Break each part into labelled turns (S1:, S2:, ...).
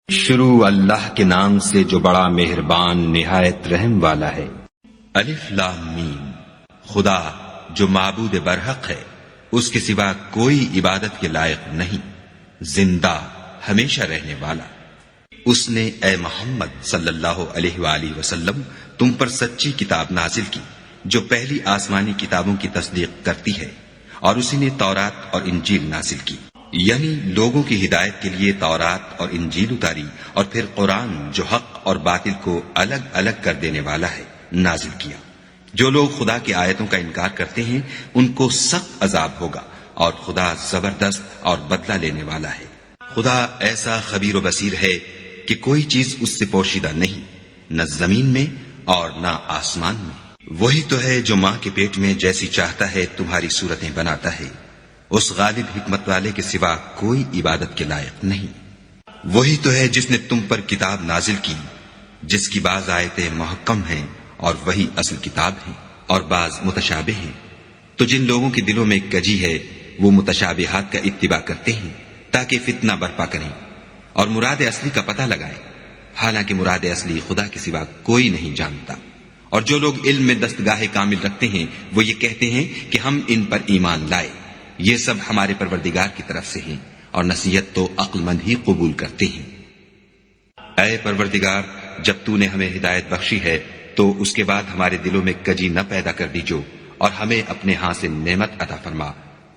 S1: شروع اللہ کے نام سے جو بڑا مہربان نہایت رحم والا ہے۔ الف لام میم۔ خدا جو معبود برحق ہے، اس کے سوا کوئی عبادت کے لائق نہیں، زندہ ہمیشہ رہنے والا۔ اس نے اے محمد صلی اللہ علیہ وآلہ وسلم تم پر سچی کتاب نازل کی جو پہلی آسمانی کتابوں کی تصدیق کرتی ہے، اور اسی نے تورات اور انجیل نازل کی، یعنی لوگوں کی ہدایت کے لیے تورات اور انجیل اتاری، اور پھر قرآن جو حق اور باطل کو الگ الگ کر دینے والا ہے نازل کیا۔ جو لوگ خدا کی آیتوں کا انکار کرتے ہیں ان کو سخت عذاب ہوگا، اور خدا زبردست اور بدلہ لینے والا ہے۔ خدا ایسا خبیر و بصیر ہے کہ کوئی چیز اس سے پوشیدہ نہیں، نہ زمین میں اور نہ آسمان میں۔ وہی تو ہے جو ماں کے پیٹ میں جیسی چاہتا ہے تمہاری صورتیں بناتا ہے، اس غالب حکمت والے کے سوا کوئی عبادت کے لائق نہیں۔ وہی تو ہے جس نے تم پر کتاب نازل کی جس کی بعض آیتیں محکم ہیں اور وہی اصل کتاب ہیں، اور بعض متشابہ ہیں۔ تو جن لوگوں کے دلوں میں کجی ہے وہ متشابہات کا اتباع کرتے ہیں تاکہ فتنہ برپا کریں اور مراد اصلی کا پتہ لگائیں، حالانکہ مراد اصلی خدا کے سوا کوئی نہیں جانتا۔ اور جو لوگ علم میں دستگاہ کامل رکھتے ہیں وہ یہ کہتے ہیں کہ ہم ان پر ایمان لائے، یہ سب ہمارے پروردگار کی طرف سے ہیں، اور نصیحت تو عقل مند ہی قبول کرتے ہیں۔ اے پروردگار، جب تو نے ہمیں ہدایت بخشی ہے تو اس کے بعد ہمارے دلوں میں کجی نہ پیدا کر دیجو، اور ہمیں اپنے ہاں سے نعمت عطا فرما،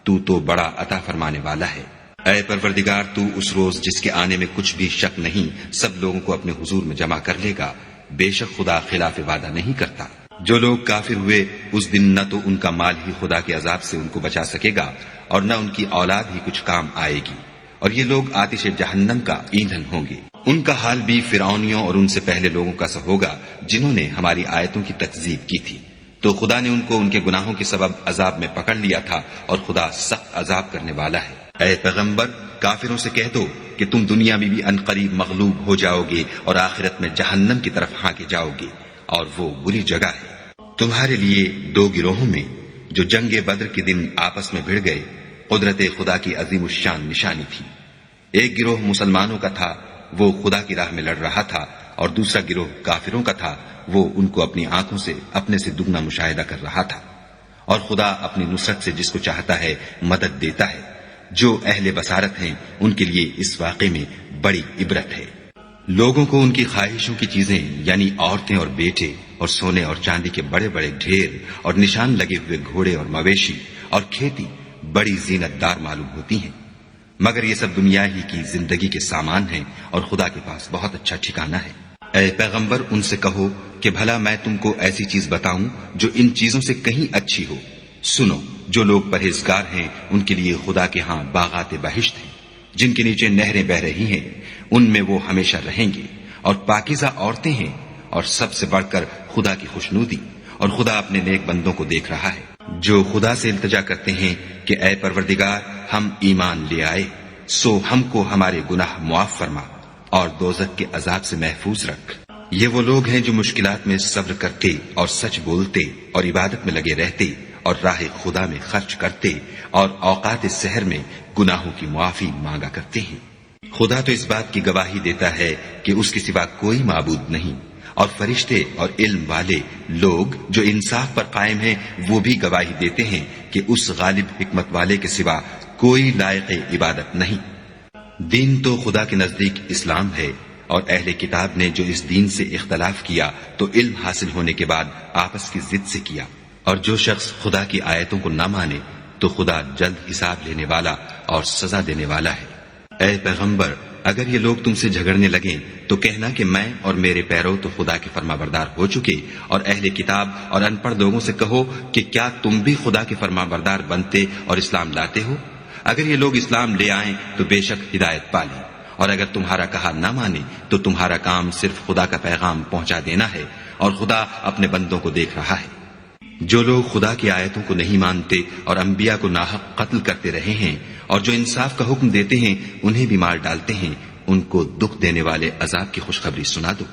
S1: تو بڑا عطا فرمانے والا ہے۔ اے پروردگار، تو اس روز جس کے آنے میں کچھ بھی شک نہیں سب لوگوں کو اپنے حضور میں جمع کر لے گا، بے شک خدا خلاف وعدہ نہیں کرتا۔ جو لوگ کافر ہوئے اس دن نہ تو ان کا مال ہی خدا کے عذاب سے ان کو بچا سکے گا، اور نہ ان کی اولاد ہی کچھ کام آئے گی، اور یہ لوگ آتش جہنم کا ایندھن ہوں گے۔ ان کا حال بھی فرعونیوں اور ان سے پہلے لوگوں کا سا ہوگا جنہوں نے ہماری آیتوں کی تکذیب کی تھی، تو خدا نے ان کو ان کے گناہوں کے سبب عذاب میں پکڑ لیا تھا، اور خدا سخت عذاب کرنے والا ہے۔ اے پیغمبر، کافروں سے کہہ دو کہ تم دنیا میں بھی عنقریب مغلوب ہو جاؤ گے اور آخرت میں جہنم کی طرف ہانکے جاؤ گے، اور وہ بری جگہ ہے۔ تمہارے لیے دو گروہوں میں جو جنگ بدر کے دن آپس میں بھڑ گئے قدرت خدا کی عظیم الشان نشانی تھی۔ ایک گروہ مسلمانوں کا تھا، وہ خدا کی راہ میں لڑ رہا تھا، اور دوسرا گروہ کافروں کا تھا، وہ ان کو اپنی آنکھوں سے اپنے سے دگنا مشاہدہ کر رہا تھا۔ اور خدا اپنی نصرت سے جس کو چاہتا ہے مدد دیتا ہے۔ جو اہل بصارت ہیں ان کے لیے اس واقعے میں بڑی عبرت ہے۔ لوگوں کو ان کی خواہشوں کی چیزیں یعنی عورتیں اور بیٹے اور سونے اور چاندی کے بڑے بڑے ڈھیر اور نشان لگے ہوئے گھوڑے اور مویشی اور کھیتی بڑی زینت دار معلوم ہوتی ہیں، مگر یہ سب دنیا ہی کی زندگی کے سامان ہیں، اور خدا کے پاس بہت اچھا ٹھکانہ ہے۔ اے پیغمبر، ان سے کہو کہ بھلا میں تم کو ایسی چیز بتاؤں جو ان چیزوں سے کہیں اچھی ہو۔ سنو، جو لوگ پرہیزگار ہیں ان کے لیے خدا کے ہاں باغات بہشت ہیں جن کے نیچے نہریں بہ رہی ہیں، ان میں وہ ہمیشہ رہیں گے، اور پاکیزہ عورتیں ہیں، اور سب سے بڑھ کر خدا کی خوشنودی، اور خدا اپنے نیک بندوں کو دیکھ رہا ہے جو خدا سے التجا کرتے ہیں کہ اے پروردگار، ہم ایمان لے آئے، سو ہم کو ہمارے گناہ معاف فرما اور دوزخ کے عذاب سے محفوظ رکھ۔ یہ وہ لوگ ہیں جو مشکلات میں صبر کرتے اور سچ بولتے اور عبادت میں لگے رہتے اور راہ خدا میں خرچ کرتے اور اوقات سحر میں گناہوں کی معافی مانگا کرتے ہیں۔ خدا تو اس بات کی گواہی دیتا ہے کہ اس کے سوا کوئی معبود نہیں، اور فرشتے اور علم والے لوگ جو انصاف پر قائم ہیں وہ بھی گواہی دیتے ہیں کہ اس غالب حکمت والے کے سوا کوئی لائق عبادت نہیں۔ دین تو خدا کے نزدیک اسلام ہے، اور اہل کتاب نے جو اس دین سے اختلاف کیا تو علم حاصل ہونے کے بعد آپس کی ضد سے کیا، اور جو شخص خدا کی آیتوں کو نہ مانے تو خدا جلد حساب لینے والا اور سزا دینے والا ہے۔ اے پیغمبر، اگر یہ لوگ تم سے جھگڑنے لگیں تو کہنا کہ میں اور میرے پیرو تو خدا کے فرما بردار ہو چکے، اور اہل کتاب اور ان پڑھ لوگوں سے کہو کہ کیا تم بھی خدا کے فرما بردار بنتے اور اسلام لاتے ہو؟ اگر یہ لوگ اسلام لے آئیں تو بے شک ہدایت پالیں، اور اگر تمہارا کہا نہ مانے تو تمہارا کام صرف خدا کا پیغام پہنچا دینا ہے، اور خدا اپنے بندوں کو دیکھ رہا ہے۔ جو لوگ خدا کی آیتوں کو نہیں مانتے اور انبیاء کو ناحق قتل کرتے رہے ہیں، اور جو انصاف کا حکم دیتے ہیں انہیں بھی مار ڈالتے ہیں، ان کو دکھ دینے والے عذاب کی خوشخبری سنا دو۔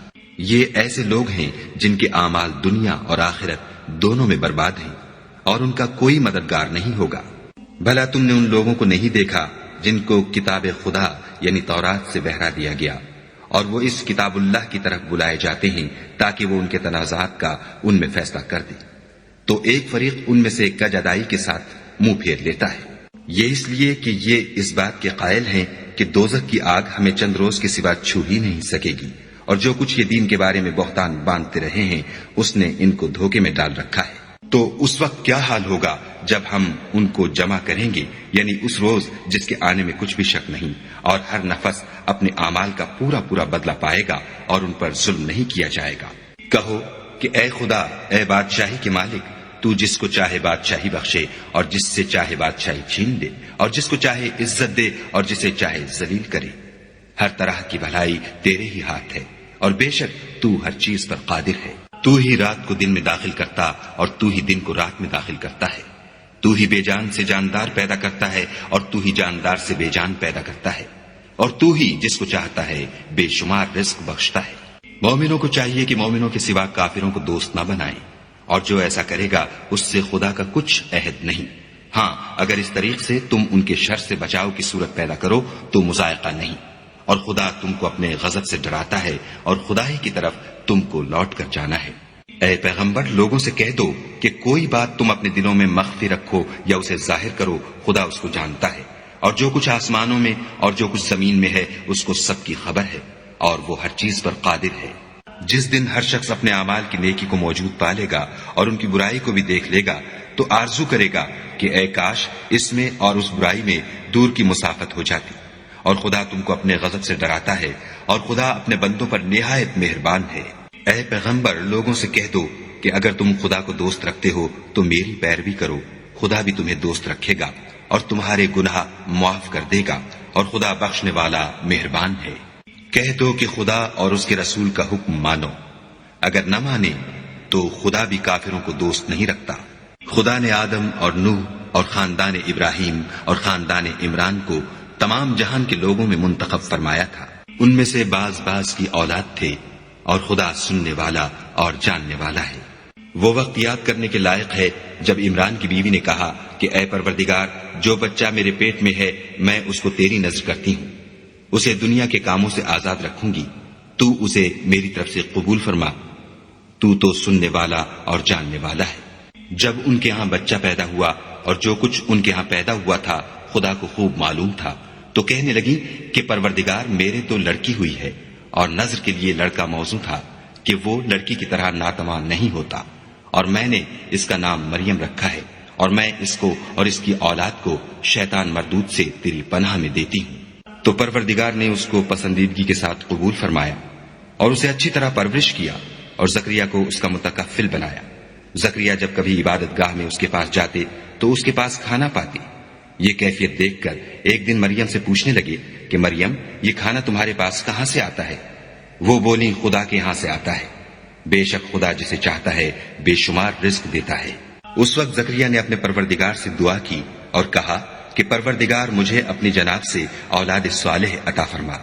S1: یہ ایسے لوگ ہیں جن کے اعمال دنیا اور آخرت دونوں میں برباد ہیں، اور ان کا کوئی مددگار نہیں ہوگا۔ بھلا تم نے ان لوگوں کو نہیں دیکھا جن کو کتاب خدا یعنی تورات سے بہرا دیا گیا، اور وہ اس کتاب اللہ کی طرف بلائے جاتے ہیں تاکہ وہ ان کے تنازعات کا ان میں فیصلہ کر دے، تو ایک فریق ان میں سے کج ادائی کے ساتھ منہ پھیر لیتا ہے۔ یہ اس لیے کہ یہ اس بات کے قائل ہیں کہ دوزخ کی آگ ہمیں چند روز کے سوا چھو ہی نہیں سکے گی، اور جو کچھ یہ دین کے بارے میں بہتان باندھتے رہے ہیں اس نے ان کو دھوکے میں ڈال رکھا ہے۔ تو اس وقت کیا حال ہوگا جب ہم ان کو جمع کریں گے، یعنی اس روز جس کے آنے میں کچھ بھی شک نہیں، اور ہر نفس اپنے اعمال کا پورا پورا بدلہ پائے گا اور ان پر ظلم نہیں کیا جائے گا۔ کہو کہ اے خدا، اے بادشاہی کے مالک، تو جس کو چاہے بادشاہی بخشے اور جس سے چاہے بادشاہی چھین دے، اور جس کو چاہے عزت دے اور جسے چاہے ذلیل کرے۔ ہر طرح کی بھلائی تیرے ہی ہاتھ ہے، اور بے شک تو ہر چیز پر قادر ہے۔ تو ہی رات کو دن میں داخل کرتا اور تو ہی دن کو رات میں داخل کرتا ہے۔ تو ہی بے جان سے جاندار پیدا کرتا ہے اور تو ہی جاندار سے بے جان پیدا کرتا ہے، اور تو ہی جس کو چاہتا ہے بے شمار رزق بخشتا ہے۔ مومنوں کو چاہیے کہ مومنوں کے سوا کافروں کو دوست نہ بنائیں، اور جو ایسا کرے گا اس سے خدا کا کچھ عہد نہیں۔ ہاں، اگر اس طریق سے تم ان کے شر سے بچاؤ کی صورت پیدا کرو تو مذائقہ نہیں، اور خدا تم کو اپنے غضب سے ڈراتا ہے اور خدا ہی کی طرف تم کو لوٹ کر جانا ہے۔ اے پیغمبر، لوگوں سے کہہ دو کہ کوئی بات تم اپنے دلوں میں مخفی رکھو یا اسے ظاہر کرو، خدا اس کو جانتا ہے، اور جو کچھ آسمانوں میں اور جو کچھ زمین میں ہے اس کو سب کی خبر ہے، اور وہ ہر چیز پر قادر ہے۔ جس دن ہر شخص اپنے اعمال کی نیکی کو موجود پا لے گا اور ان کی برائی کو بھی دیکھ لے گا تو آرزو کرے گا کہ اے کاش اس میں اور اس برائی میں دور کی مسافت ہو جاتی۔ اور خدا تم کو اپنے غضب سے ڈراتا ہے، اور خدا اپنے بندوں پر نہایت مہربان ہے۔ اے پیغمبر، لوگوں سے کہہ دو کہ اگر تم خدا کو دوست رکھتے ہو تو میری پیروی کرو، خدا بھی تمہیں دوست رکھے گا اور تمہارے گناہ معاف کر دے گا، اور خدا بخشنے والا مہربان ہے۔ کہہ دو کہ خدا اور اس کے رسول کا حکم مانو، اگر نہ مانے تو خدا بھی کافروں کو دوست نہیں رکھتا۔ خدا نے آدم اور نوح اور خاندان ابراہیم اور خاندان عمران کو تمام جہان کے لوگوں میں منتخب فرمایا تھا، ان میں سے بعض بعض کی اولاد تھے، اور خدا سننے والا اور جاننے والا ہے۔ وہ وقت یاد کرنے کے لائق ہے جب عمران کی بیوی نے کہا کہ اے پروردگار، جو بچہ میرے پیٹ میں ہے میں اس کو تیری نذر کرتی ہوں، اسے دنیا کے کاموں سے آزاد رکھوں گی، تو اسے میری طرف سے قبول فرما، تو سننے والا اور جاننے والا ہے۔ جب ان کے ہاں بچہ پیدا ہوا اور جو کچھ ان کے ہاں پیدا ہوا تھا خدا کو خوب معلوم تھا، تو کہنے لگی کہ پروردگار، میرے تو لڑکی ہوئی ہے، اور نذر کے لیے لڑکا موزوں تھا کہ وہ لڑکی کی طرح ناتواں نہیں ہوتا، اور میں نے اس کا نام مریم رکھا ہے، اور میں اس کو اور اس کی اولاد کو شیطان مردود سے تیری پناہ میں دیتی ہوں۔ تو پروردگار نے اس کو پسندیدگی کے ساتھ قبول فرمایا اور اسے اچھی طرح پرورش کیا، اور زکریا کو اس کا متکفل بنایا۔ زکریا جب کبھی عبادت گاہ میں اس کے پاس جاتے تو اس کے پاس کھانا پاتے۔ یہ کیفیت دیکھ کر ایک دن مریم سے پوچھنے لگے کہ مریم، یہ کھانا تمہارے پاس کہاں سے آتا ہے؟ وہ بولی، خدا کے ہاں سے آتا ہے، بے شک خدا جسے چاہتا ہے بے شمار رزق دیتا ہے۔ اس وقت زکریا نے اپنے پروردگار سے دعا کی اور کہا کہ پروردگار، مجھے اپنی جناب سے اولاد صالح عطا فرما،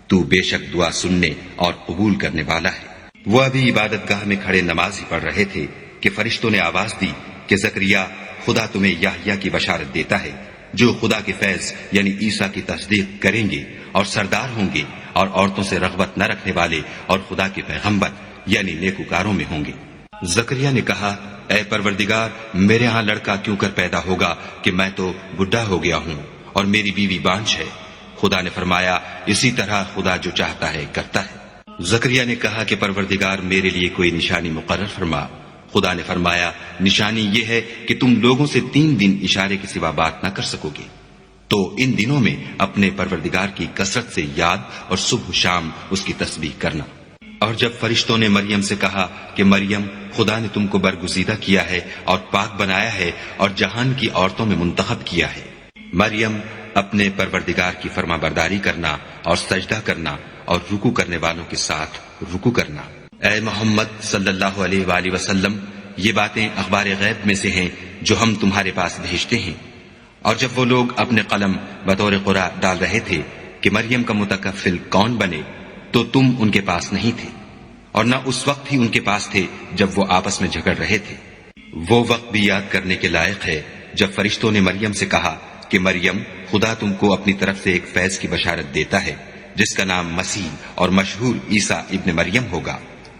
S1: تو بے شک دعا سننے اور قبول کرنے والا ہے۔ وہ ابھی عبادت گاہ میں کھڑے نماز ہی پڑھ رہے تھے کہ فرشتوں نے آواز دی کہ زکریا، خدا تمہیں یحییٰ کی بشارت دیتا ہے، جو خدا کے فیض یعنی عیسیٰ کی تصدیق کریں گے اور سردار ہوں گے، اور عورتوں سے رغبت نہ رکھنے والے اور خدا کے پیغمبر یعنی نیکوکاروں میں ہوں گے۔ زکریا نے کہا، اے پروردگار، میرے ہاں لڑکا کیوں کر پیدا ہوگا کہ میں تو بڈھا ہو گیا ہوں اور میری بیوی بانجھ ہے۔ خدا نے فرمایا، اسی طرح خدا جو چاہتا ہے کرتا ہے۔ زکریا نے کہا کہ پروردگار، میرے لیے کوئی نشانی مقرر فرما۔ خدا نے فرمایا، نشانی یہ ہے کہ تم لوگوں سے 3 دن اشارے کے سوا بات نہ کر سکو گے، تو ان دنوں میں اپنے پروردگار کی کثرت سے یاد اور صبح و شام اس کی تسبیح کرنا۔ اور جب فرشتوں نے مریم سے کہا کہ مریم، خدا نے تم کو برگزیدہ کیا ہے اور پاک بنایا ہے اور جہان کی عورتوں میں منتخب کیا ہے، مریم، اپنے پروردگار کی فرما برداری کرنا اور سجدہ کرنا اور رکوع کرنے والوں کے ساتھ رکوع کرنا۔ اے محمد صلی اللہ علیہ وآلہ وسلم، یہ باتیں اخبار غیب میں سے ہیں جو ہم تمہارے پاس بھیجتے ہیں۔ اور جب وہ لوگ اپنے قلم بطور قرآ ڈال رہے تھے کہ مریم کا متکفل کون بنے، تو تم ان کے پاس نہیں تھے، اور نہ اس وقت ہی ان کے پاس تھے جب وہ آپس میں جھگڑ رہے تھے۔ وہ وقت بھی یاد کرنے کے لائق ہے جب فرشتوں نے مریم سے کہا کہ مریم، خدا تم کو اپنی طرف سے ایک فیض کی بشارت دیتا ہے جس کا نام مسیح اور مشہور عیسیٰ ابن مریم ہوگا،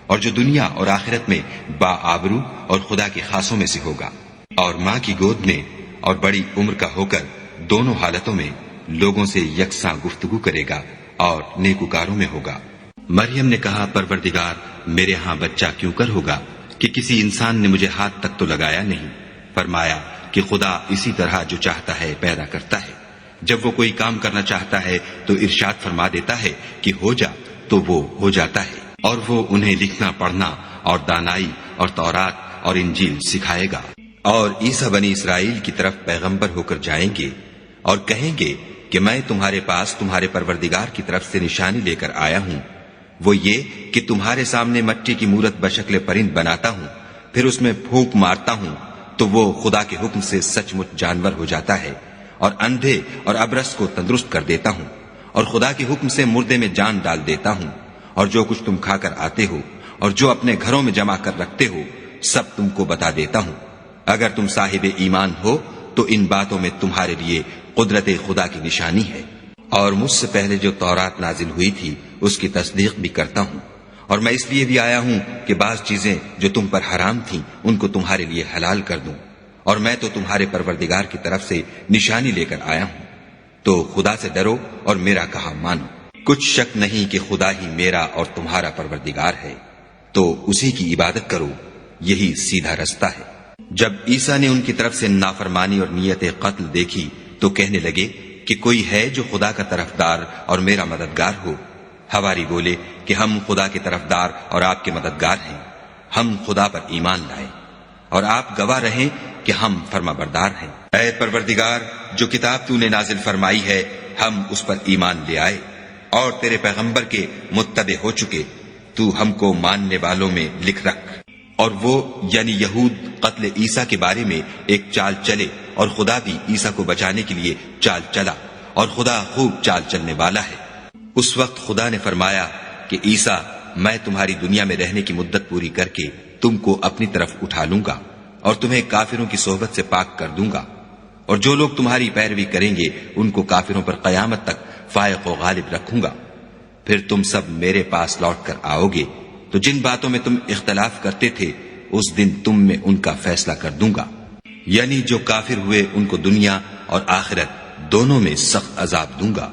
S1: اور جو دنیا اور آخرت میں باآبرو اور خدا کے خاصوں میں سے ہوگا، اور ماں کی گود میں اور بڑی عمر کا ہو کر دونوں حالتوں میں لوگوں سے یکساں گفتگو کرے گا اور نیکوکاروں میں ہوگا۔ مریم نے کہا، پروردگار، میرے ہاں بچہ کیوں کر ہوگا کہ کسی انسان نے مجھے ہاتھ تک تو لگایا نہیں۔ فرمایا کہ خدا اسی طرح جو چاہتا ہے پیدا کرتا ہے، جب وہ کوئی کام کرنا چاہتا ہے تو ارشاد فرما دیتا ہے کہ ہو جا، تو وہ ہو جاتا ہے، اور وہ انہیں لکھنا پڑھنا اور دانائی اور تورات اور انجیل سکھائے گا۔ اور عیسیٰ بنی اسرائیل کی طرف پیغمبر ہو کر جائیں گے اور کہیں گے کہ میں تمہارے پاس تمہارے پروردگار کی طرف سے نشانی لے کر آیا ہوں، وہ یہ کہ تمہارے سامنے مٹی کی مورت بشکل پرند بناتا ہوں، پھر اس میں پھونک مارتا ہوں تو وہ خدا کے حکم سے سچ مچ جانور ہو جاتا ہے، اور اندھے اور ابرص کو تندرست کر دیتا ہوں، اور خدا کے حکم سے مردے میں جان ڈال دیتا ہوں، اور جو کچھ تم کھا کر آتے ہو اور جو اپنے گھروں میں جمع کر رکھتے ہو سب تم کو بتا دیتا ہوں۔ اگر تم صاحب ایمان ہو تو ان باتوں میں تمہارے لیے قدرت خدا کی نشانی ہے، اور مجھ سے پہلے جو تورات نازل ہوئی تھی اس کی تصدیق بھی کرتا ہوں، اور میں اس لیے بھی آیا ہوں کہ بعض چیزیں جو تم پر حرام تھیں ان کو تمہارے لیے حلال کر دوں، اور میں تو تمہارے پروردگار کی طرف سے نشانی لے کر آیا ہوں، تو خدا سے ڈرو اور میرا کہا مانو۔ کچھ شک نہیں کہ خدا ہی میرا اور تمہارا پروردگار ہے، تو اسی کی عبادت کرو، یہی سیدھا رستہ ہے۔ جب عیسیٰ نے ان کی طرف سے نافرمانی اور نیت قتل دیکھی تو کہنے لگے کہ کوئی ہے جو خدا کا طرفدار اور میرا مددگار ہو؟ حواری بولے کہ ہم خدا کے طرفدار اور آپ کے مددگار ہیں، ہم خدا پر ایمان لائے اور آپ گواہ رہیں کہ ہم فرما بردار ہیں۔ اے پروردگار، جو کتاب تو نے نازل فرمائی ہے ہم اس پر ایمان لے آئے اور تیرے پیغمبر کے متبع ہو چکے، تو ہم کو ماننے والوں میں لکھ رکھ۔ اور وہ یعنی یہود قتل عیسیٰ کے بارے میں ایک چال چلے، اور خدا بھی عیسیٰ کو بچانے کے لیے چال چلا، اور خدا خوب چال چلنے والا ہے۔ اس وقت خدا نے فرمایا کہ عیسیٰ، میں تمہاری دنیا میں رہنے کی مدت پوری کر کے تم کو اپنی طرف اٹھا لوں گا اور تمہیں کافروں کی صحبت سے پاک کر دوں گا، اور جو لوگ تمہاری پیروی کریں گے ان کو کافروں پر قیامت تک فائق و غالب رکھوں گا۔ پھر تم سب میرے پاس لوٹ کر آؤ گے تو جن باتوں میں تم اختلاف کرتے تھے اس دن تم میں ان کا فیصلہ کر دوں گا، یعنی جو کافر ہوئے ان کو دنیا اور آخرت دونوں میں سخت عذاب دوں گا،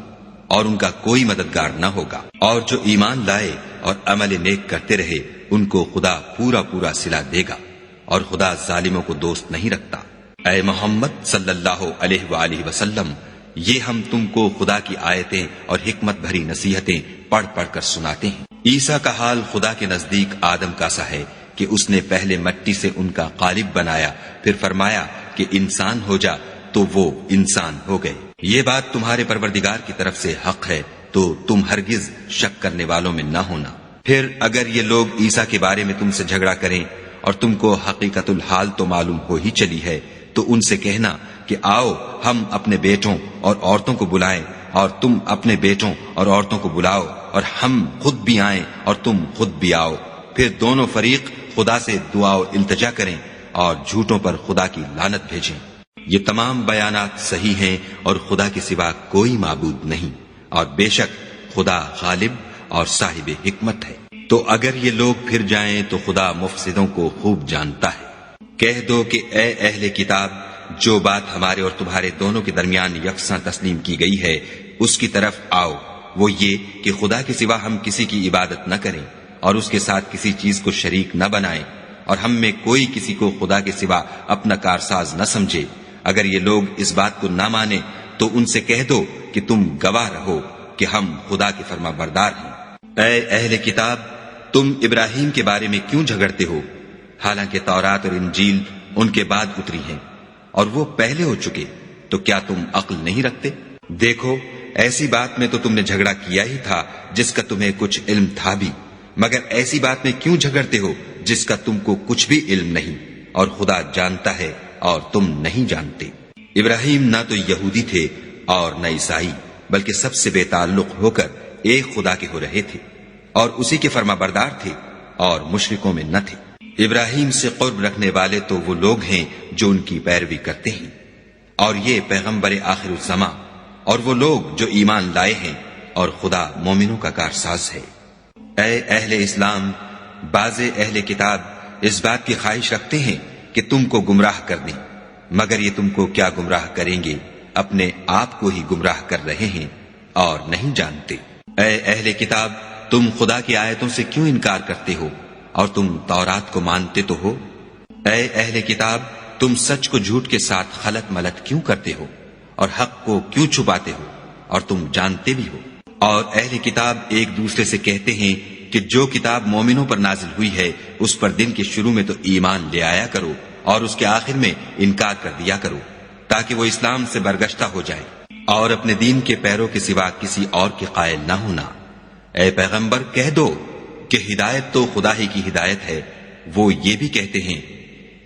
S1: اور ان کا کوئی مددگار نہ ہوگا۔ اور جو ایمان لائے اور عمل نیک کرتے رہے ان کو خدا پورا پورا صلہ دے گا، اور خدا ظالموں کو دوست نہیں رکھتا۔ اے محمد صلی اللہ علیہ وآلہ وسلم، یہ ہم تم کو خدا کی آیتیں اور حکمت بھری نصیحتیں پڑھ پڑھ کر سناتے ہیں۔ عیسیٰ کا حال خدا کے نزدیک آدم کا سا ہے کہ اس نے پہلے مٹی سے ان کا قالب بنایا، پھر فرمایا کہ انسان ہو جا، تو وہ انسان ہو گئے۔ یہ بات تمہارے پروردگار کی طرف سے حق ہے، تو تم ہرگز شک کرنے والوں میں نہ ہونا۔ پھر اگر یہ لوگ عیسیٰ کے بارے میں تم سے جھگڑا کریں اور تم کو حقیقت الحال تو معلوم ہو ہی چلی ہے، تو ان سے کہنا کہ آؤ ہم اپنے بیٹوں اور عورتوں کو بلائیں، اور تم اپنے بیٹوں اور عورتوں کو بلاؤ، اور ہم خود بھی آئیں اور تم خود بھی آؤ، پھر دونوں فریق خدا سے دعا و التجا کریں اور جھوٹوں پر خدا کی لعنت بھیجیں۔ یہ تمام بیانات صحیح ہیں اور خدا کے سوا کوئی معبود نہیں، اور بے شک خدا غالب اور صاحب حکمت ہے۔ تو اگر یہ لوگ پھر جائیں تو خدا مفسدوں کو خوب جانتا ہے۔ کہہ دو کہ اے اہل کتاب، جو بات ہمارے اور تمہارے دونوں کے درمیان یکساں تسلیم کی گئی ہے اس کی طرف آؤ، وہ یہ کہ خدا کے سوا ہم کسی کی عبادت نہ کریں اور اس کے ساتھ کسی چیز کو شریک نہ بنائیں، اور ہم میں کوئی کسی کو خدا کے سوا اپنا کارساز نہ سمجھے۔ اگر یہ لوگ اس بات کو نہ مانیں تو ان سے کہہ دو کہ تم گواہ رہو کہ ہم خدا کے فرما بردار ہیں۔ اے اہل کتاب، تم ابراہیم کے بارے میں کیوں جھگڑتے ہو، حالانکہ تورات اور انجیل ان کے بعد اتری ہیں اور وہ پہلے ہو چکے، تو کیا تم عقل نہیں رکھتے؟ دیکھو، ایسی بات میں تو تم نے جھگڑا کیا ہی تھا جس کا تمہیں کچھ علم تھا بھی، مگر ایسی بات میں کیوں جھگڑتے ہو جس کا تم کو کچھ بھی علم نہیں، اور خدا جانتا ہے اور تم نہیں جانتے۔ ابراہیم نہ تو یہودی تھے اور نہ عیسائی، بلکہ سب سے بے تعلق ہو کر ایک خدا کے ہو رہے تھے اور اسی کے فرما بردار تھے اور مشرکوں میں نہ تھے۔ ابراہیم سے قرب رکھنے والے تو وہ لوگ ہیں جو ان کی پیروی کرتے ہیں، اور یہ پیغمبر آخر الزماں اور وہ لوگ جو ایمان لائے ہیں اور خدا مومنوں کا کارساز ہے۔ اے اہل اسلام، بعض اہل کتاب اس بات کی خواہش رکھتے ہیں کہ تم کو گمراہ کر دیں، مگر یہ تم کو کیا گمراہ کریں گے، اپنے آپ کو ہی گمراہ کر رہے ہیں اور نہیں جانتے۔ اے اہل کتاب، تم خدا کی آیتوں سے کیوں انکار کرتے ہو اور تم تورات کو مانتے تو ہو؟ اے اہل کتاب، تم سچ کو جھوٹ کے ساتھ خلط ملط کیوں کرتے ہو اور حق کو کیوں چھپاتے ہو اور تم جانتے بھی ہو؟ اور اہل کتاب ایک دوسرے سے کہتے ہیں کہ جو کتاب مومنوں پر نازل ہوئی ہے اس پر دن کے شروع میں تو ایمان لے آیا کرو اور اس کے آخر میں انکار کر دیا کرو، تاکہ وہ اسلام سے برگشتہ ہو جائے اور اپنے دین کے پیروں کے سوا کسی اور کے قائل نہ ہونا۔ اے پیغمبر، کہہ دو کہ ہدایت تو خدا ہی کی ہدایت ہے۔ وہ یہ بھی کہتے ہیں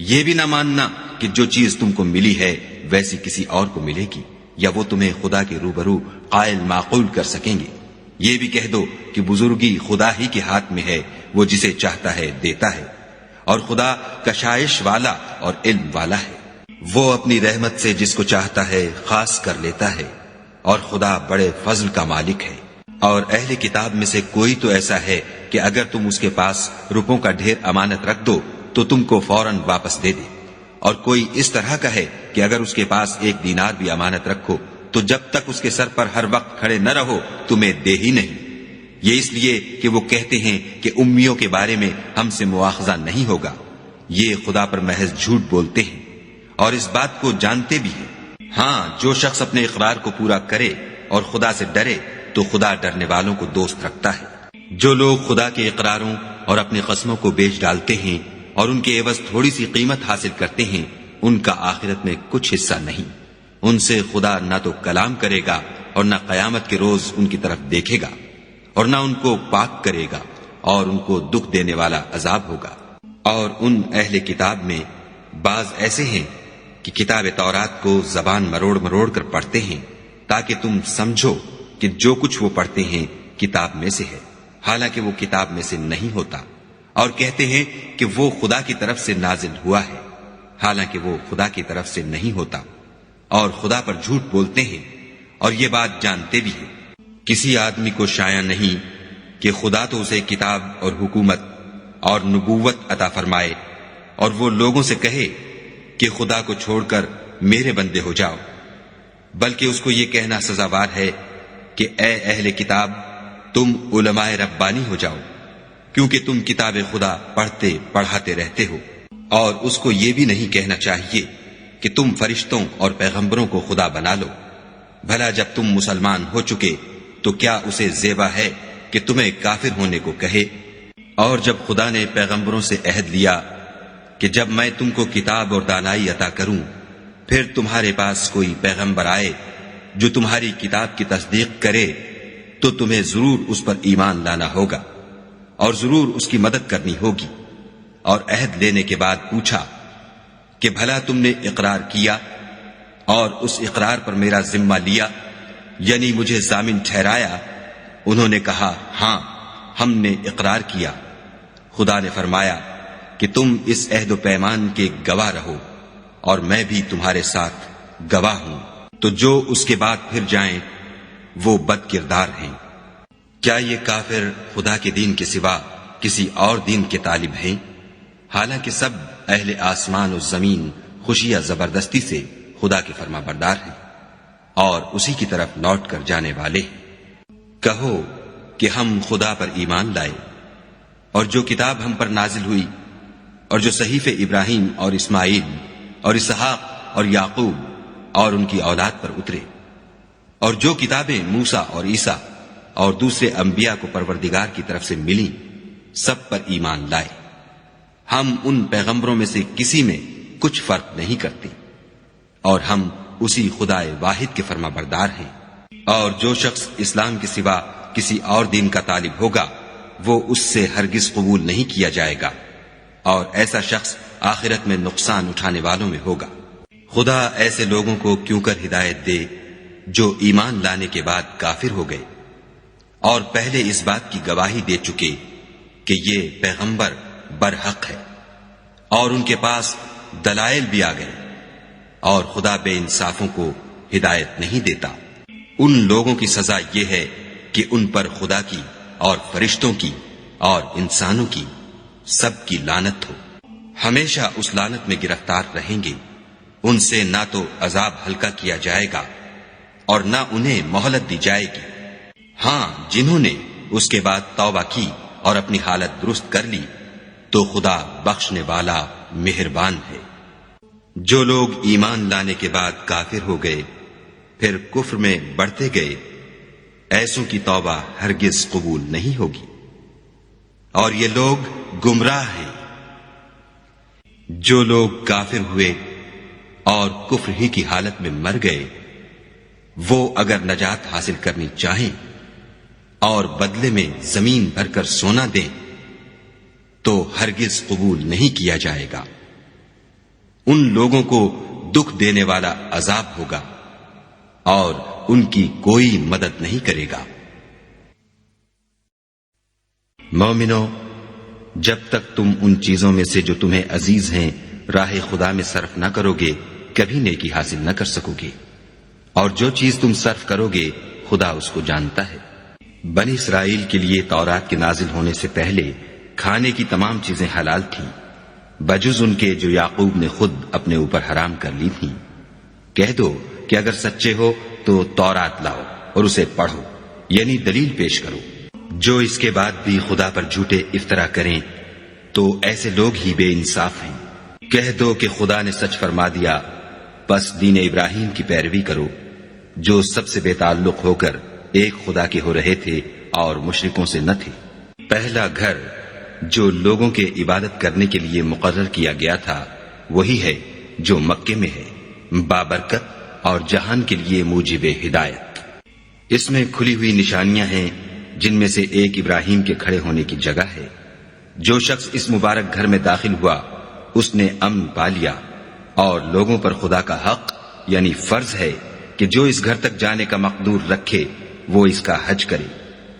S1: یہ بھی نہ ماننا کہ جو چیز تم کو ملی ہے ویسی کسی اور کو ملے گی، یا وہ تمہیں خدا کے روبرو قائل معقول کر سکیں گے۔ یہ بھی کہہ دو کہ بزرگی خدا ہی کے ہاتھ میں ہے، وہ جسے چاہتا ہے دیتا ہے، اور خدا کشائش والا اور علم والا ہے۔ وہ اپنی رحمت سے جس کو چاہتا ہے خاص کر لیتا ہے، اور خدا بڑے فضل کا مالک ہے۔ اور اہل کتاب میں سے کوئی تو ایسا ہے کہ اگر تم اس کے پاس روپوں کا ڈھیر امانت رکھ دو تو تم کو فوراً واپس دے دے، اور کوئی اس طرح کا ہے کہ اگر اس کے پاس 1 دینار بھی امانت رکھو تو جب تک اس کے سر پر ہر وقت کھڑے نہ رہو تمہیں دے ہی نہیں۔ یہ اس لیے کہ وہ کہتے ہیں کہ امیوں کے بارے میں ہم سے مواخذہ نہیں ہوگا۔ یہ خدا پر محض جھوٹ بولتے ہیں اور اس بات کو جانتے بھی ہیں۔ ہاں، جو شخص اپنے اقرار کو پورا کرے اور خدا سے ڈرے تو خدا ڈرنے والوں کو دوست رکھتا ہے۔ جو لوگ خدا کے اقراروں اور اپنی قسموں کو بیچ ڈالتے ہیں اور ان کے عوض تھوڑی سی قیمت حاصل کرتے ہیں، ان کا آخرت میں کچھ حصہ نہیں۔ ان سے خدا نہ تو کلام کرے گا اور نہ قیامت کے روز ان کی طرف دیکھے گا، اور نہ ان کو پاک کرے گا، اور ان کو دکھ دینے والا عذاب ہوگا۔ اور ان اہل کتاب میں بعض ایسے ہیں کہ کتاب تورات کو زبان مروڑ مروڑ کر پڑھتے ہیں تاکہ تم سمجھو کہ جو کچھ وہ پڑھتے ہیں کتاب میں سے ہے، حالانکہ وہ کتاب میں سے نہیں ہوتا، اور کہتے ہیں کہ وہ خدا کی طرف سے نازل ہوا ہے، حالانکہ وہ خدا کی طرف سے نہیں ہوتا، اور خدا پر جھوٹ بولتے ہیں اور یہ بات جانتے بھی ہیں۔ کسی آدمی کو شایع نہیں کہ خدا تو اسے کتاب اور حکومت اور نبوت عطا فرمائے اور وہ لوگوں سے کہے کہ خدا کو چھوڑ کر میرے بندے ہو جاؤ، بلکہ اس کو یہ کہنا سزاوار ہے کہ اے اہل کتاب، تم علماء ربانی ہو جاؤ، کیونکہ تم کتاب خدا پڑھتے پڑھاتے رہتے ہو۔ اور اس کو یہ بھی نہیں کہنا چاہیے کہ تم فرشتوں اور پیغمبروں کو خدا بنا لو۔ بھلا جب تم مسلمان ہو چکے تو کیا اسے زیبا ہے کہ تمہیں کافر ہونے کو کہے؟ اور جب خدا نے پیغمبروں سے عہد لیا کہ جب میں تم کو کتاب اور دانائی عطا کروں، پھر تمہارے پاس کوئی پیغمبر آئے جو تمہاری کتاب کی تصدیق کرے تو تمہیں ضرور اس پر ایمان لانا ہوگا اور ضرور اس کی مدد کرنی ہوگی۔ اور عہد لینے کے بعد پوچھا کہ بھلا تم نے اقرار کیا اور اس اقرار پر میرا ذمہ لیا، یعنی مجھے ضامن ٹھہرایا؟ انہوں نے کہا ہاں، ہم نے اقرار کیا۔ خدا نے فرمایا کہ تم اس عہد و پیمان کے گواہ رہو اور میں بھی تمہارے ساتھ گواہ ہوں۔ تو جو اس کے بعد پھر جائیں وہ بد کردار ہیں۔ کیا یہ کافر خدا کے دین کے سوا کسی اور دین کے طالب ہیں؟ حالانکہ سب اہل آسمان و زمین خوشی یا زبردستی سے خدا کے فرما بردار ہیں اور اسی کی طرف لوٹ کر جانے والے ہیں۔ کہو کہ ہم خدا پر ایمان لائے اور جو کتاب ہم پر نازل ہوئی اور جو صحیفے ابراہیم اور اسماعیل اور اسحاق اور یعقوب اور ان کی اولاد پر اترے، اور جو کتابیں موسیٰ اور عیسیٰ اور دوسرے انبیاء کو پروردگار کی طرف سے ملی، سب پر ایمان لائے۔ ہم ان پیغمبروں میں سے کسی میں کچھ فرق نہیں کرتے، اور ہم اسی خدا واحد کے فرما بردار ہیں۔ اور جو شخص اسلام کے سوا کسی اور دین کا طالب ہوگا وہ اس سے ہرگز قبول نہیں کیا جائے گا، اور ایسا شخص آخرت میں نقصان اٹھانے والوں میں ہوگا۔ خدا ایسے لوگوں کو کیوں کر ہدایت دے جو ایمان لانے کے بعد کافر ہو گئے اور پہلے اس بات کی گواہی دے چکے کہ یہ پیغمبر برحق ہے، اور ان کے پاس دلائل بھی آ گئے، اور خدا بے انصافوں کو ہدایت نہیں دیتا۔ ان لوگوں کی سزا یہ ہے کہ ان پر خدا کی اور فرشتوں کی اور انسانوں کی سب کی لعنت ہو، ہمیشہ اس لعنت میں گرفتار رہیں گے۔ ان سے نہ تو عذاب ہلکا کیا جائے گا اور نہ انہیں مہلت دی جائے گی۔ ہاں، جنہوں نے اس کے بعد توبہ کی اور اپنی حالت درست کر لی تو خدا بخشنے والا مہربان ہے۔ جو لوگ ایمان لانے کے بعد کافر ہو گئے پھر کفر میں بڑھتے گئے، ایسوں کی توبہ ہرگز قبول نہیں ہوگی، اور یہ لوگ گمراہ ہیں۔ جو لوگ کافر ہوئے اور کفر ہی کی حالت میں مر گئے، وہ اگر نجات حاصل کرنی چاہیں اور بدلے میں زمین بھر کر سونا دیں تو ہرگز قبول نہیں کیا جائے گا۔ ان لوگوں کو دکھ دینے والا عذاب ہوگا اور ان کی کوئی مدد نہیں کرے گا۔ مومنو، جب تک تم ان چیزوں میں سے جو تمہیں عزیز ہیں راہ خدا میں صرف نہ کرو گے کبھی نیکی حاصل نہ کر سکو گے، اور جو چیز تم صرف کرو گے خدا اس کو جانتا ہے۔ بنی اسرائیل کے لیے تورات کے نازل ہونے سے پہلے کھانے کی تمام چیزیں حلال تھیں بجز ان کے جو یعقوب نے خود اپنے اوپر حرام کر لی تھیں۔ کہہ دو کہ اگر سچے ہو تو تورات لاؤ اور اسے پڑھو، یعنی دلیل پیش کرو۔ جو اس کے بعد بھی خدا پر جھوٹے افطرا کریں تو ایسے لوگ ہی بے انصاف ہیں۔ کہہ دو کہ خدا نے سچ فرما دیا، پس دین ابراہیم کی پیروی کرو، جو سب سے بے تعلق ہو کر ایک خدا کے ہو رہے تھے اور مشرکوں سے نہ تھے۔ پہلا گھر جو لوگوں کے عبادت کرنے کے لیے مقرر کیا گیا تھا وہی ہے جو مکے میں ہے، بابرکت اور جہان کے لیے موجب ہدایت۔ اس میں کھلی ہوئی نشانیاں ہیں جن میں سے ایک ابراہیم کے کھڑے ہونے کی جگہ ہے۔ جو شخص اس مبارک گھر میں داخل ہوا اس نے امن پا لیا، اور لوگوں پر خدا کا حق یعنی فرض ہے کہ جو اس گھر تک جانے کا مقدور رکھے وہ اس کا حج کرے،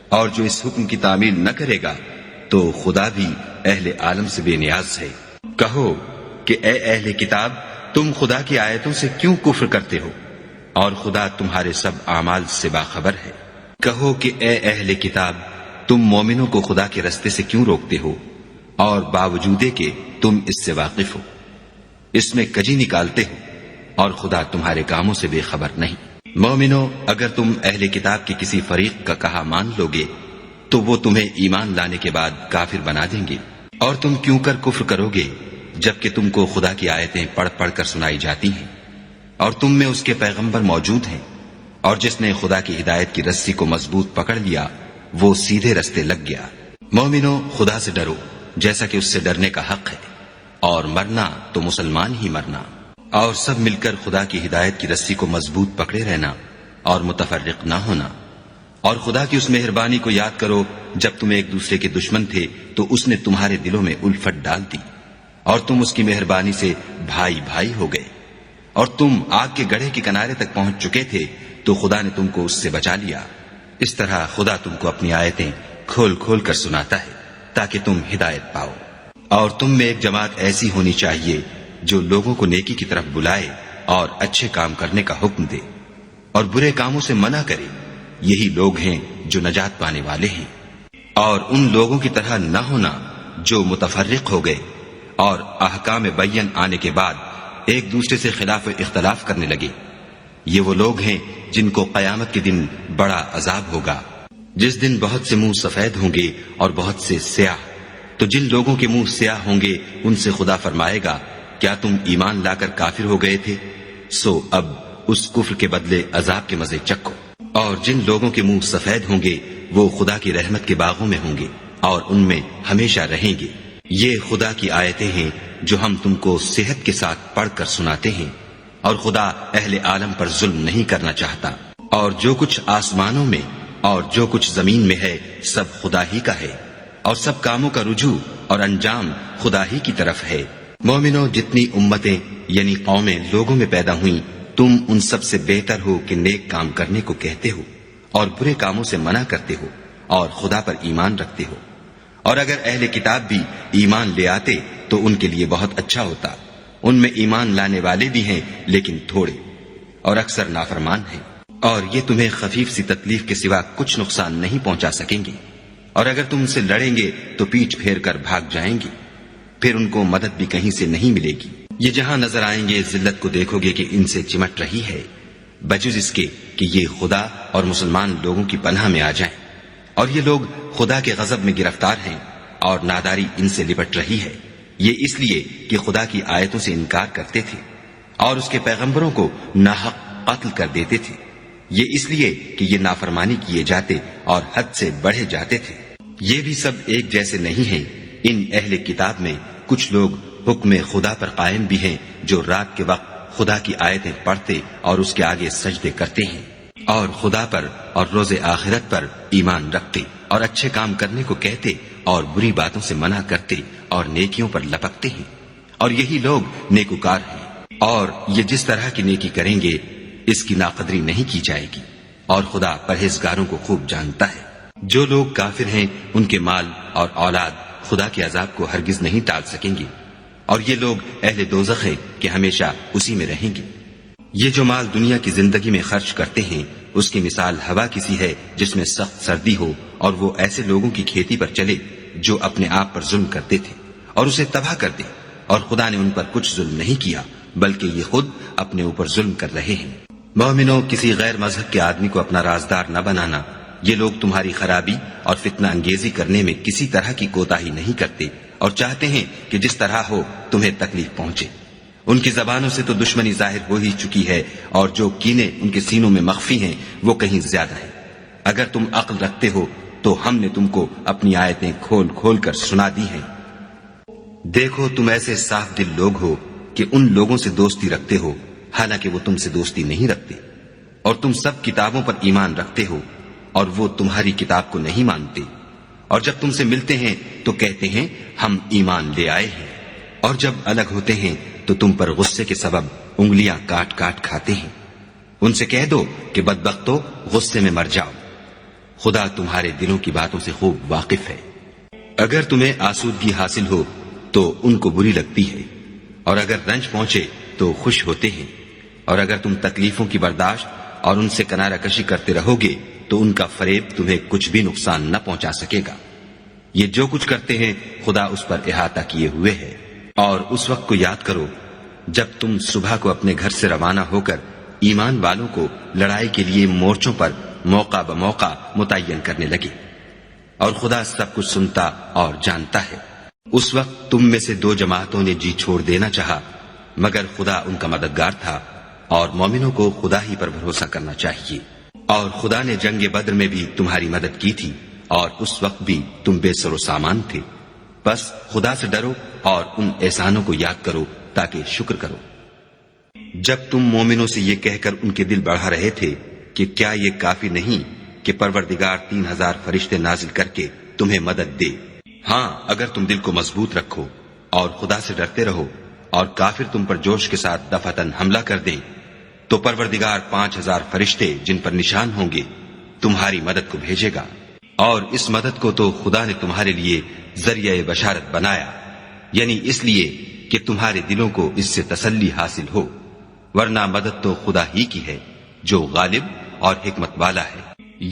S1: اور جو اس حکم کی تعمیل نہ کرے گا تو خدا بھی اہل عالم سے بے نیاز ہے۔ کہو کہ اے اہل کتاب، تم خدا کی آیتوں سے کیوں کفر کرتے ہو اور خدا تمہارے سب اعمال سے باخبر ہے۔ کہو کہ اے اہل کتاب، تم مومنوں کو خدا کے رستے سے کیوں روکتے ہو اور باوجود کہ تم اس سے واقف ہو، اس میں کجی نکالتے ہو اور خدا تمہارے کاموں سے بے خبر نہیں۔ مومنو، اگر تم اہل کتاب کے کسی فریق کا کہا مان لو گے تو وہ تمہیں ایمان لانے کے بعد کافر بنا دیں گے، اور تم کیوں کر کفر کرو گے جبکہ تم کو خدا کی آیتیں پڑھ پڑھ کر سنائی جاتی ہیں اور تم میں اس کے پیغمبر موجود ہیں، اور جس نے خدا کی ہدایت کی رسی کو مضبوط پکڑ لیا وہ سیدھے رستے لگ گیا۔ مومنو، خدا سے ڈرو جیسا کہ اس سے ڈرنے کا حق ہے، اور مرنا تو مسلمان ہی مرنا، اور سب مل کر خدا کی ہدایت کی رسی کو مضبوط پکڑے رہنا اور متفرق نہ ہونا۔ اور خدا کی اس مہربانی کو یاد کرو جب تم ایک دوسرے کے دشمن تھے تو اس نے تمہارے دلوں میں الفت ڈال دی، اور تم اس کی مہربانی سے بھائی بھائی ہو گئے، اور تم آگ کے گڑھے کے کنارے تک پہنچ چکے تھے تو خدا نے تم کو اس سے بچا لیا۔ اس طرح خدا تم کو اپنی آیتیں کھول کھول کر سناتا ہے تاکہ تم ہدایت پاؤ۔ اور تم میں ایک جماعت ایسی ہونی چاہیے جو لوگوں کو نیکی کی طرف بلائے اور اچھے کام کرنے کا حکم دے اور برے کاموں سے منع کرے، یہی لوگ ہیں جو نجات پانے والے ہیں۔ اور ان لوگوں کی طرح نہ ہونا جو متفرق ہو گئے اور احکام بین آنے کے بعد ایک دوسرے سے خلاف اختلاف کرنے لگے، یہ وہ لوگ ہیں جن کو قیامت کے دن بڑا عذاب ہوگا، جس دن بہت سے منہ سفید ہوں گے اور بہت سے سیاہ۔ تو جن لوگوں کے منہ سیاہ ہوں گے ان سے خدا فرمائے گا، کیا تم ایمان لا کر کافر ہو گئے تھے؟ سو اب اس کفر کے بدلے عذاب کے مزے چکھو۔ اور جن لوگوں کے منہ سفید ہوں گے وہ خدا کی رحمت کے باغوں میں ہوں گے اور ان میں ہمیشہ رہیں گے۔ یہ خدا کی آیتیں ہیں جو ہم تم کو صحت کے ساتھ پڑھ کر سناتے ہیں، اور خدا اہل عالم پر ظلم نہیں کرنا چاہتا۔ اور جو کچھ آسمانوں میں اور جو کچھ زمین میں ہے سب خدا ہی کا ہے، اور سب کاموں کا رجوع اور انجام خدا ہی کی طرف ہے۔ مومنو، جتنی امتیں یعنی قومیں لوگوں میں پیدا ہوئیں، تم ان سب سے بہتر ہو کہ نیک کام کرنے کو کہتے ہو اور برے کاموں سے منع کرتے ہو اور خدا پر ایمان رکھتے ہو۔ اور اگر اہل کتاب بھی ایمان لے آتے تو ان کے لیے بہت اچھا ہوتا، ان میں ایمان لانے والے بھی ہیں لیکن تھوڑے، اور اکثر نافرمان ہیں۔ اور یہ تمہیں خفیف سی تکلیف کے سوا کچھ نقصان نہیں پہنچا سکیں گے، اور اگر تم ان سے لڑیں گے تو پیٹھ پھیر کر بھاگ جائیں گے، پھر ان کو مدد بھی کہیں سے نہیں ملے گی۔ یہ جہاں نظر آئیں گے ذلت کو دیکھو گے کہ ان سے چمٹ رہی ہے، بجز اس کے کہ یہ خدا اور مسلمان لوگوں کی پناہ میں آ جائیں، اور یہ لوگ خدا کے غضب میں گرفتار ہیں اور ناداری ان سے لپٹ رہی ہے۔ یہ اس لیے کہ خدا کی آیتوں سے انکار کرتے تھے اور اس کے پیغمبروں کو ناحق قتل کر دیتے تھے، یہ اس لیے کہ یہ نافرمانی کیے جاتے اور حد سے بڑھے جاتے تھے۔ یہ بھی سب ایک جیسے نہیں ہیں۔ ان اہل کتاب میں کچھ لوگ حکم خدا پر قائم بھی ہیں، جو رات کے وقت خدا کی آیتیں پڑھتے اور اس کے آگے سجدے کرتے ہیں، اور خدا پر اور روز آخرت پر ایمان رکھتے اور اچھے کام کرنے کو کہتے اور بری باتوں سے منع کرتے اور نیکیوں پر لپکتے ہیں، اور یہی لوگ نیکوکار ہیں۔ اور یہ جس طرح کی نیکی کریں گے اس کی ناقدری نہیں کی جائے گی، اور خدا پرہیزگاروں کو خوب جانتا ہے۔ جو لوگ کافر ہیں ان کے مال اور اولاد خدا کے عذاب کو ہرگز نہیں ٹال سکیں گے، اور یہ لوگ اہل دوزخ ہیں کہ ہمیشہ اسی میں رہیں گے۔ یہ جو مال دنیا کی زندگی میں خرچ کرتے ہیں اس کی مثال ہوا کسی ہے جس میں سخت سردی ہو، اور وہ ایسے لوگوں کی کھیتی پر چلے جو اپنے آپ پر ظلم کرتے تھے اور اسے تباہ کر دے، اور خدا نے ان پر کچھ ظلم نہیں کیا بلکہ یہ خود اپنے اوپر ظلم کر رہے ہیں۔ مومنوں، کسی غیر مذہب کے آدمی کو اپنا رازدار نہ بنانا۔ یہ لوگ تمہاری خرابی اور فتنہ انگیزی کرنے میں کسی طرح کی کوتاہی نہیں کرتے اور چاہتے ہیں کہ جس طرح ہو تمہیں تکلیف پہنچے۔ ان کی زبانوں سے تو دشمنی ظاہر ہو ہی چکی ہے، اور جو کینے ان کے سینوں میں مخفی ہیں وہ کہیں زیادہ ہیں۔ اگر تم عقل رکھتے ہو تو ہم نے تم کو اپنی آیتیں کھول کھول کر سنا دی ہیں۔ دیکھو، تم ایسے صاف دل لوگ ہو کہ ان لوگوں سے دوستی رکھتے ہو حالانکہ وہ تم سے دوستی نہیں رکھتے، اور تم سب کتابوں پر ایمان رکھتے ہو اور وہ تمہاری کتاب کو نہیں مانتے، اور جب تم سے ملتے ہیں تو کہتے ہیں ہم ایمان لے آئے ہیں، اور جب الگ ہوتے ہیں تو تم پر غصے کے سبب انگلیاں کاٹ کاٹ کھاتے ہیں۔ ان سے کہہ دو کہ بدبختو، غصے میں مر جاؤ، خدا تمہارے دلوں کی باتوں سے خوب واقف ہے۔ اگر تمہیں آسودگی حاصل ہو تو ان کو بری لگتی ہے، اور اگر رنج پہنچے تو خوش ہوتے ہیں، اور اگر تم تکلیفوں کی برداشت اور ان سے کنارہ کشی کرتے رہو گے تو ان کا فریب تمہیں کچھ بھی نقصان نہ پہنچا سکے گا۔ یہ جو کچھ کرتے ہیں خدا اس پر احاطہ کیے ہوئے ہے۔ اور اس وقت کو یاد کرو جب تم صبح کو اپنے گھر سے روانہ ہو کر ایمان والوں کو لڑائی کے لیے مورچوں پر موقع بموقع متعین کرنے لگے، اور خدا سب کچھ سنتا اور جانتا ہے۔ اس وقت تم میں سے 2 جماعتوں نے جی چھوڑ دینا چاہا، مگر خدا ان کا مددگار تھا، اور مومنوں کو خدا ہی پر بھروسہ کرنا چاہیے۔ اور خدا نے جنگ بدر میں بھی تمہاری مدد کی تھی، اور اس وقت بھی تم بے سر و سامان تھے۔ بس خدا سے ڈرو اور ان احسانوں کو یاد کرو تاکہ شکر کرو۔ جب تم مومنوں سے یہ کہہ کر ان کے دل بڑھا رہے تھے کہ کیا یہ کافی نہیں کہ پروردگار 3000 فرشتے نازل کر کے تمہیں مدد دے؟ ہاں، اگر تم دل کو مضبوط رکھو اور خدا سے ڈرتے رہو اور کافر تم پر جوش کے ساتھ دفعتاً حملہ کر دیں تو پروردگار 5000 فرشتے جن پر نشان ہوں گے تمہاری مدد کو بھیجے گا، اور اس مدد کو تو خدا نے تمہارے لیے ذریعہ بشارت بنایا، یعنی اس لیے کہ تمہارے دلوں کو اس سے تسلی حاصل ہو، ورنہ مدد تو خدا ہی کی ہے جو غالب اور حکمت والا ہے۔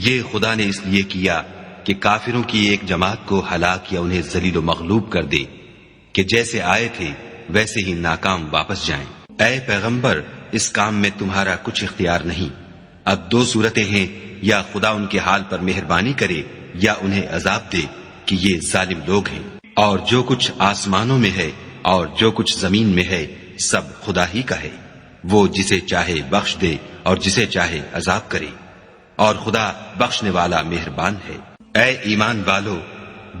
S1: یہ خدا نے اس لیے کیا کہ کافروں کی ایک جماعت کو ہلاک یا انہیں ذلیل و مغلوب کر دے کہ جیسے آئے تھے ویسے ہی ناکام واپس جائیں۔ اے پیغمبر، اس کام میں تمہارا کچھ اختیار نہیں۔ اب 2 صورتیں ہیں، یا خدا ان کے حال پر مہربانی کرے یا انہیں عذاب دے کہ یہ ظالم لوگ ہیں۔ اور جو کچھ آسمانوں میں ہے اور جو کچھ زمین میں ہے سب خدا ہی کا ہے، وہ جسے چاہے بخش دے اور جسے چاہے عذاب کرے، اور خدا بخشنے والا مہربان ہے۔ اے ایمان والو،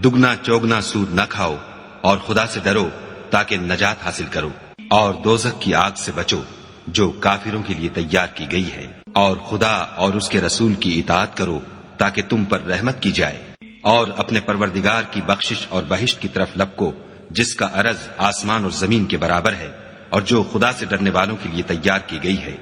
S1: دگنا چوگنا سود نہ کھاؤ اور خدا سے ڈرو تاکہ نجات حاصل کرو، اور دوزخ کی آگ سے بچو جو کافروں کے لیے تیار کی گئی ہے، اور خدا اور اس کے رسول کی اطاعت کرو تاکہ تم پر رحمت کی جائے، اور اپنے پروردگار کی بخشش اور بہشت کی طرف لپکو جس کا عرض آسمان اور زمین کے برابر ہے، اور جو خدا سے ڈرنے والوں کے لیے تیار کی گئی ہے۔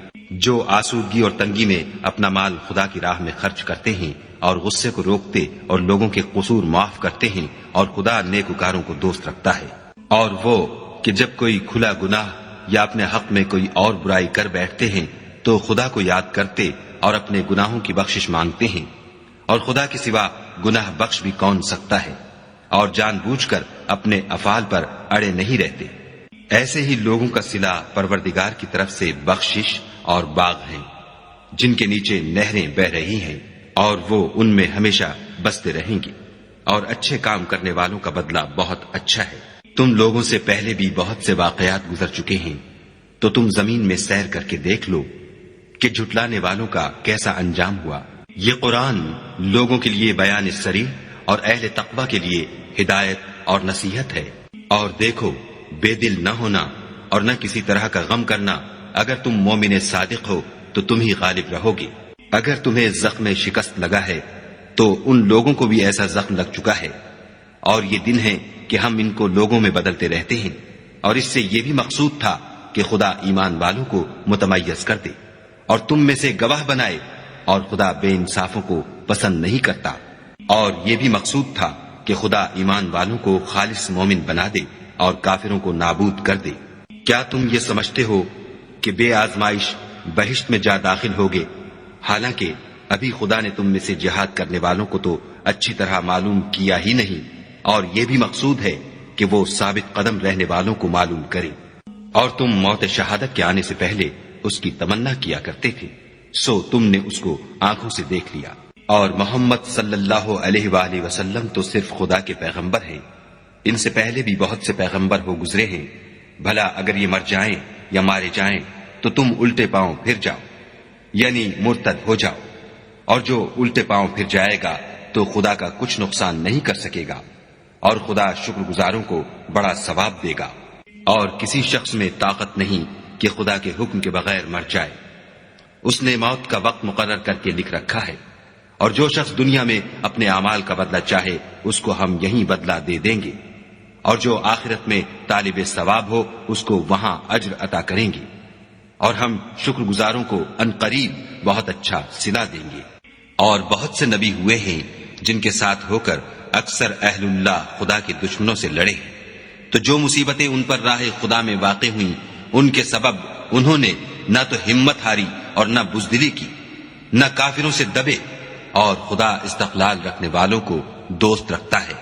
S1: جو آسودگی اور تنگی میں اپنا مال خدا کی راہ میں خرچ کرتے ہیں اور غصے کو روکتے اور لوگوں کے قصور معاف کرتے ہیں، اور خدا نیکوکاروں کو دوست رکھتا ہے۔ اور وہ کہ جب کوئی کھلا گناہ یا اپنے حق میں کوئی اور برائی کر بیٹھتے ہیں تو خدا کو یاد کرتے اور اپنے گناہوں کی بخشش مانگتے ہیں، اور خدا کے سوا گناہ بخش بھی کون سکتا ہے، اور جان بوجھ کر اپنے افعال پر اڑے نہیں رہتے۔ ایسے ہی لوگوں کا صلہ پروردگار کی طرف سے بخشش اور باغ ہیں جن کے نیچے نہریں بہ رہی ہیں، اور وہ ان میں ہمیشہ بستے رہیں گے، اور اچھے کام کرنے والوں کا بدلہ بہت اچھا ہے۔ تم لوگوں سے پہلے بھی بہت سے واقعات گزر چکے ہیں، تو تم زمین میں سیر کر کے دیکھ لو کہ جھٹلانے والوں کا کیسا انجام ہوا۔ یہ قرآن لوگوں کے لیے بیان صریح اور اہل تقوی کے لیے ہدایت اور نصیحت ہے۔ اور دیکھو، بے دل نہ ہونا اور نہ کسی طرح کا غم کرنا، اگر تم مومن صادق ہو تو تم ہی غالب رہو گے۔ اگر تمہیں زخم شکست لگا ہے تو ان لوگوں کو بھی ایسا زخم لگ چکا ہے، اور یہ دن ہے کہ ہم ان کو لوگوں میں بدلتے رہتے ہیں، اور اس سے یہ بھی مقصود تھا کہ خدا ایمان والوں کو متمیز کر دے اور تم میں سے گواہ بنائے، اور خدا بے انصافوں کو پسند نہیں کرتا۔ اور یہ بھی مقصود تھا کہ خدا ایمان والوں کو خالص مومن بنا دے اور کافروں کو نابود کر دے۔ کیا تم یہ سمجھتے ہو کہ بے آزمائش بہشت میں جا داخل ہوگے، حالانکہ ابھی خدا نے تم میں سے جہاد کرنے والوں کو تو اچھی طرح معلوم کیا ہی نہیں، اور یہ بھی مقصود ہے کہ وہ ثابت قدم رہنے والوں کو معلوم کرے۔ اور تم موت شہادت کے آنے سے پہلے اس کی تمنا کیا کرتے تھے، سو تم نے اس کو آنکھوں سے دیکھ لیا۔ اور محمد صلی اللہ علیہ وآلہ وسلم تو صرف خدا کے پیغمبر ہیں، ان سے پہلے بھی بہت سے پیغمبر ہو گزرے ہیں، بھلا اگر یہ مر جائیں یا مارے جائیں تو تم الٹے پاؤں پھر جاؤ، یعنی مرتد ہو جاؤ، اور جو الٹے پاؤں پھر جائے گا تو خدا کا کچھ نقصان نہیں کر سکے گا، اور خدا شکر گزاروں کو بڑا ثواب دے گا۔ اور کسی شخص میں طاقت نہیں کہ خدا کے حکم کے بغیر مر جائے، اس نے موت کا وقت مقرر کر کے لکھ رکھا ہے، اور جو شخص دنیا میں اپنے اعمال کا بدلہ چاہے اس کو ہم یہیں بدلہ دے دیں گے، اور جو آخرت میں طالب ثواب ہو اس کو وہاں اجر عطا کریں گے، اور ہم شکر گزاروں کو عنقریب بہت اچھا صلہ دیں گے۔ اور بہت سے نبی ہوئے ہیں جن کے ساتھ ہو کر اکثر اہل اللہ خدا کے دشمنوں سے لڑے ہیں، تو جو مصیبتیں ان پر راہ خدا میں واقع ہوئیں ان کے سبب انہوں نے نہ تو ہمت ہاری اور نہ بزدلی کی، نہ کافروں سے دبے، اور خدا استقلال رکھنے والوں کو دوست رکھتا ہے۔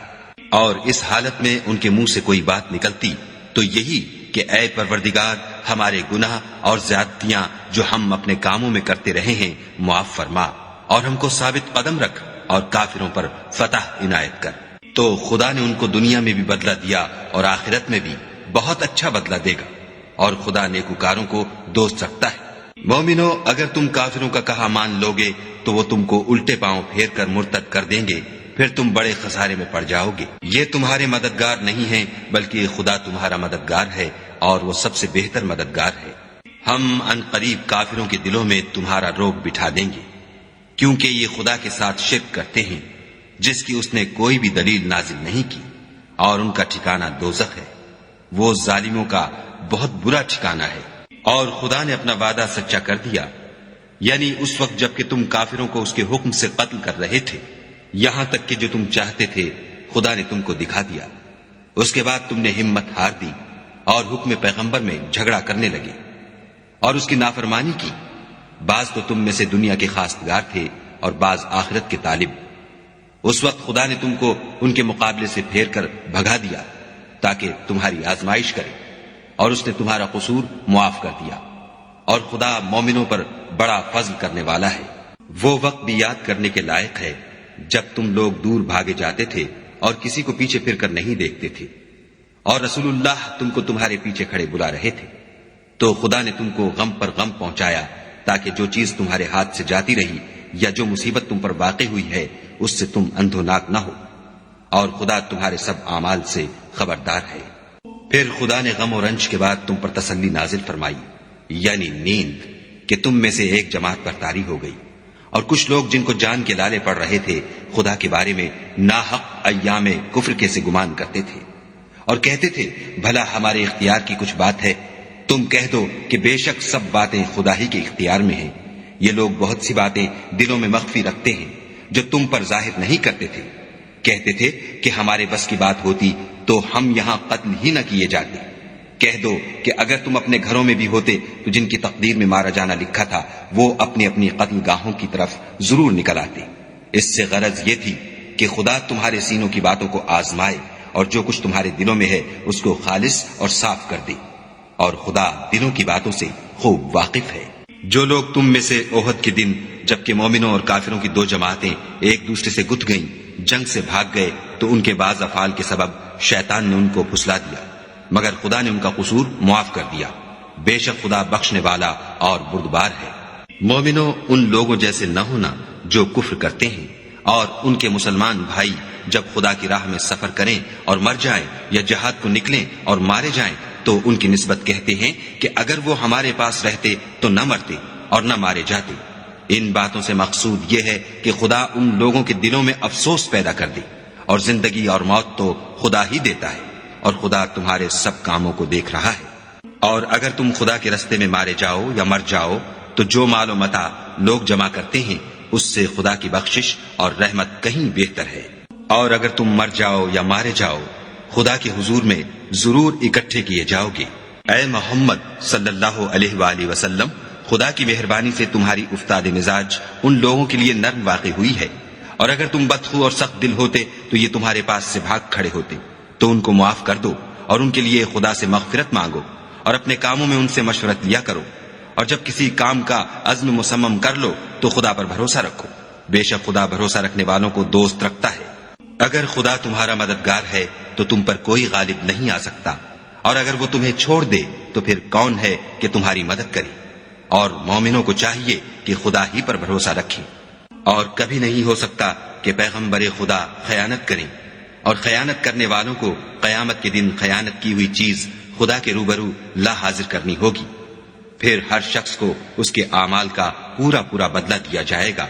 S1: اور اس حالت میں ان کے منہ سے کوئی بات نکلتی تو یہی کہ اے پروردگار، ہمارے گناہ اور زیادتیاں جو ہم اپنے کاموں میں کرتے رہے ہیں معاف فرما، اور ہم کو ثابت قدم رکھ اور کافروں پر فتح عنایت کر۔ تو خدا نے ان کو دنیا میں بھی بدلہ دیا اور آخرت میں بھی بہت اچھا بدلہ دے گا، اور خدا نیکوکاروں کو دوست رکھتا ہے۔ مومنو، اگر تم کافروں کا کہا مان لوگے تو وہ تم کو الٹے پاؤں پھیر کر مرتد کر دیں گے، پھر تم بڑے خسارے میں پڑ جاؤ گے۔ یہ تمہارے مددگار نہیں ہیں بلکہ خدا تمہارا مددگار ہے، اور وہ سب سے بہتر مددگار ہے۔ ہم ان قریب کافروں کے دلوں میں تمہارا روگ بٹھا دیں گے، کیونکہ یہ خدا کے ساتھ شرک کرتے ہیں جس کی اس نے کوئی بھی دلیل نازل نہیں کی، اور ان کا ٹھکانہ دوزخ ہے، وہ ظالموں کا بہت برا ٹھکانہ ہے۔ اور خدا نے اپنا وعدہ سچا کر دیا، یعنی اس وقت جب کہ تم کافروں کو اس کے حکم سے قتل کر رہے تھے، یہاں تک کہ جو تم چاہتے تھے خدا نے تم کو دکھا دیا۔ اس کے بعد تم نے ہمت ہار دی اور حکم پیغمبر میں جھگڑا کرنے لگے اور اس کی نافرمانی کی۔ بعض تو تم میں سے دنیا کے خواستگار تھے اور بعض آخرت کے طالب۔ اس وقت خدا نے تم کو ان کے مقابلے سے پھیر کر بھگا دیا تاکہ تمہاری آزمائش کرے، اور اس نے تمہارا قصور معاف کر دیا، اور خدا مومنوں پر بڑا فضل کرنے والا ہے۔ وہ وقت بھی یاد کرنے کے لائق ہے جب تم لوگ دور بھاگے جاتے تھے اور کسی کو پیچھے پھر کر نہیں دیکھتے تھے، اور رسول اللہ تم کو تمہارے پیچھے کھڑے بلا رہے تھے، تو خدا نے تم کو غم پر غم پہنچایا تاکہ جو چیز تمہارے ہاتھ سے جاتی رہی یا جو مصیبت تم پر واقع ہوئی ہے اس سے تم اندھوناک نہ ہو، اور خدا تمہارے سب اعمال سے خبردار ہے۔ پھر خدا نے غم و رنج کے بعد تم پر تسلی نازل فرمائی، یعنی نیند، کہ تم میں سے ایک جماعت پر طاری ہو گئی، اور کچھ لوگ جن کو جان کے لالے پڑ رہے تھے خدا کے بارے میں ناحق ایام کفر کے سے گمان کرتے تھے، اور کہتے تھے بھلا ہمارے اختیار کی کچھ بات ہے؟ تم کہہ دو کہ بے شک سب باتیں خدا ہی کے اختیار میں ہیں۔ یہ لوگ بہت سی باتیں دلوں میں مخفی رکھتے ہیں جو تم پر ظاہر نہیں کرتے تھے۔ کہتے تھے کہ ہمارے بس کی بات ہوتی تو ہم یہاں قتل ہی نہ کیے جاتے، کہہ دو کہ اگر تم اپنے گھروں میں بھی ہوتے تو جن کی تقدیر میں مارا جانا لکھا تھا وہ اپنی اپنی قتل گاہوں کی طرف ضرور نکل آتے۔ اس سے غرض یہ تھی کہ خدا تمہارے سینوں کی باتوں کو آزمائے اور جو کچھ تمہارے دلوں میں ہے اس کو خالص اور صاف کر دے، اور خدا دلوں کی باتوں سے خوب واقف ہے۔ جو لوگ تم میں سے احد کے دن جبکہ مومنوں اور کافروں کی دو جماعتیں ایک دوسرے سے گتھ گئیں جنگ سے بھاگ گئے تو ان کے بعض افعال کے سبب شیطان نے ان کو پھسلا دیا، مگر خدا نے ان کا قصور معاف کر دیا۔ بے شک خدا بخشنے والا اور بردبار ہے۔ مومنوں، ان لوگوں جیسے نہ ہونا جو کفر کرتے ہیں، اور ان کے مسلمان بھائی جب خدا کی راہ میں سفر کریں اور مر جائیں یا جہاد کو نکلیں اور مارے جائیں تو ان کی نسبت کہتے ہیں کہ اگر وہ ہمارے پاس رہتے تو نہ مرتے اور نہ مارے جاتے۔ ان باتوں سے مقصود یہ ہے کہ خدا ان لوگوں کے دلوں میں افسوس پیدا کر دے، اور زندگی اور موت تو خدا ہی دیتا ہے، اور خدا تمہارے سب کاموں کو دیکھ رہا ہے۔ اور اگر تم خدا کے رستے میں مارے جاؤ یا مر جاؤ تو جو مال و متاع لوگ جمع کرتے ہیں اس سے خدا کی بخشش اور رحمت کہیں بہتر ہے۔ اور اگر تم مر جاؤ یا مارے جاؤ خدا کے حضور میں ضرور اکٹھے کیے جاؤ گے۔ اے محمد صلی اللہ علیہ وآلہ وسلم، خدا کی مہربانی سے تمہاری افتاد مزاج ان لوگوں کے لیے نرم واقع ہوئی ہے، اور اگر تم بدخو اور سخت دل ہوتے تو یہ تمہارے پاس سے بھاگ کھڑے ہوتے۔ تو ان کو معاف کر دو اور ان کے لیے خدا سے مغفرت مانگو، اور اپنے کاموں میں ان سے مشورت لیا کرو، اور جب کسی کام کا عزم مصمم کر لو تو خدا پر بھروسہ رکھو، بے شک خدا بھروسہ رکھنے والوں کو دوست رکھتا ہے۔ اگر خدا تمہارا مددگار ہے تو تم پر کوئی غالب نہیں آ سکتا، اور اگر وہ تمہیں چھوڑ دے تو پھر کون ہے کہ تمہاری مدد کرے؟ اور مومنوں کو چاہیے کہ خدا ہی پر بھروسہ رکھیں، اور کبھی نہیں ہو سکتا کہ پیغمبر خدا خیانت کریں، اور خیانت کرنے والوں کو قیامت کے دن خیانت کی ہوئی چیز خدا کے روبرو لا حاضر کرنی ہوگی، پھر ہر شخص کو اس کے اعمال کا پورا پورا بدلہ دیا جائے گا،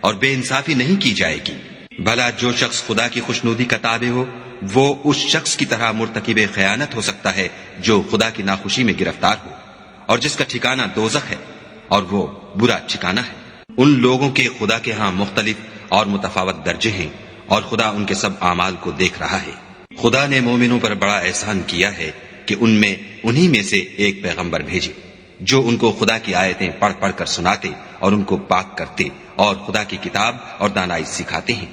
S1: اور بے انصافی نہیں کی جائے گی۔ بھلا جو شخص خدا کی خوشنودی کا تابع ہو وہ اس شخص کی طرح مرتکب خیانت ہو سکتا ہے جو خدا کی ناخوشی میں گرفتار ہو، اور جس کا ٹھکانہ دوزخ ہے، اور وہ برا ٹھکانہ ہے۔ ان لوگوں کے خدا کے ہاں مختلف اور متفاوت درجے ہیں، اور خدا ان کے سب اعمال کو دیکھ رہا ہے۔ خدا نے مومنوں پر بڑا احسان کیا ہے کہ انہی میں سے ایک پیغمبر بھیجے جو ان کو خدا کی آیتیں پڑھ پڑھ کر سناتے اور ان کو پاک کرتے اور خدا کی کتاب اور دانائی سکھاتے ہیں،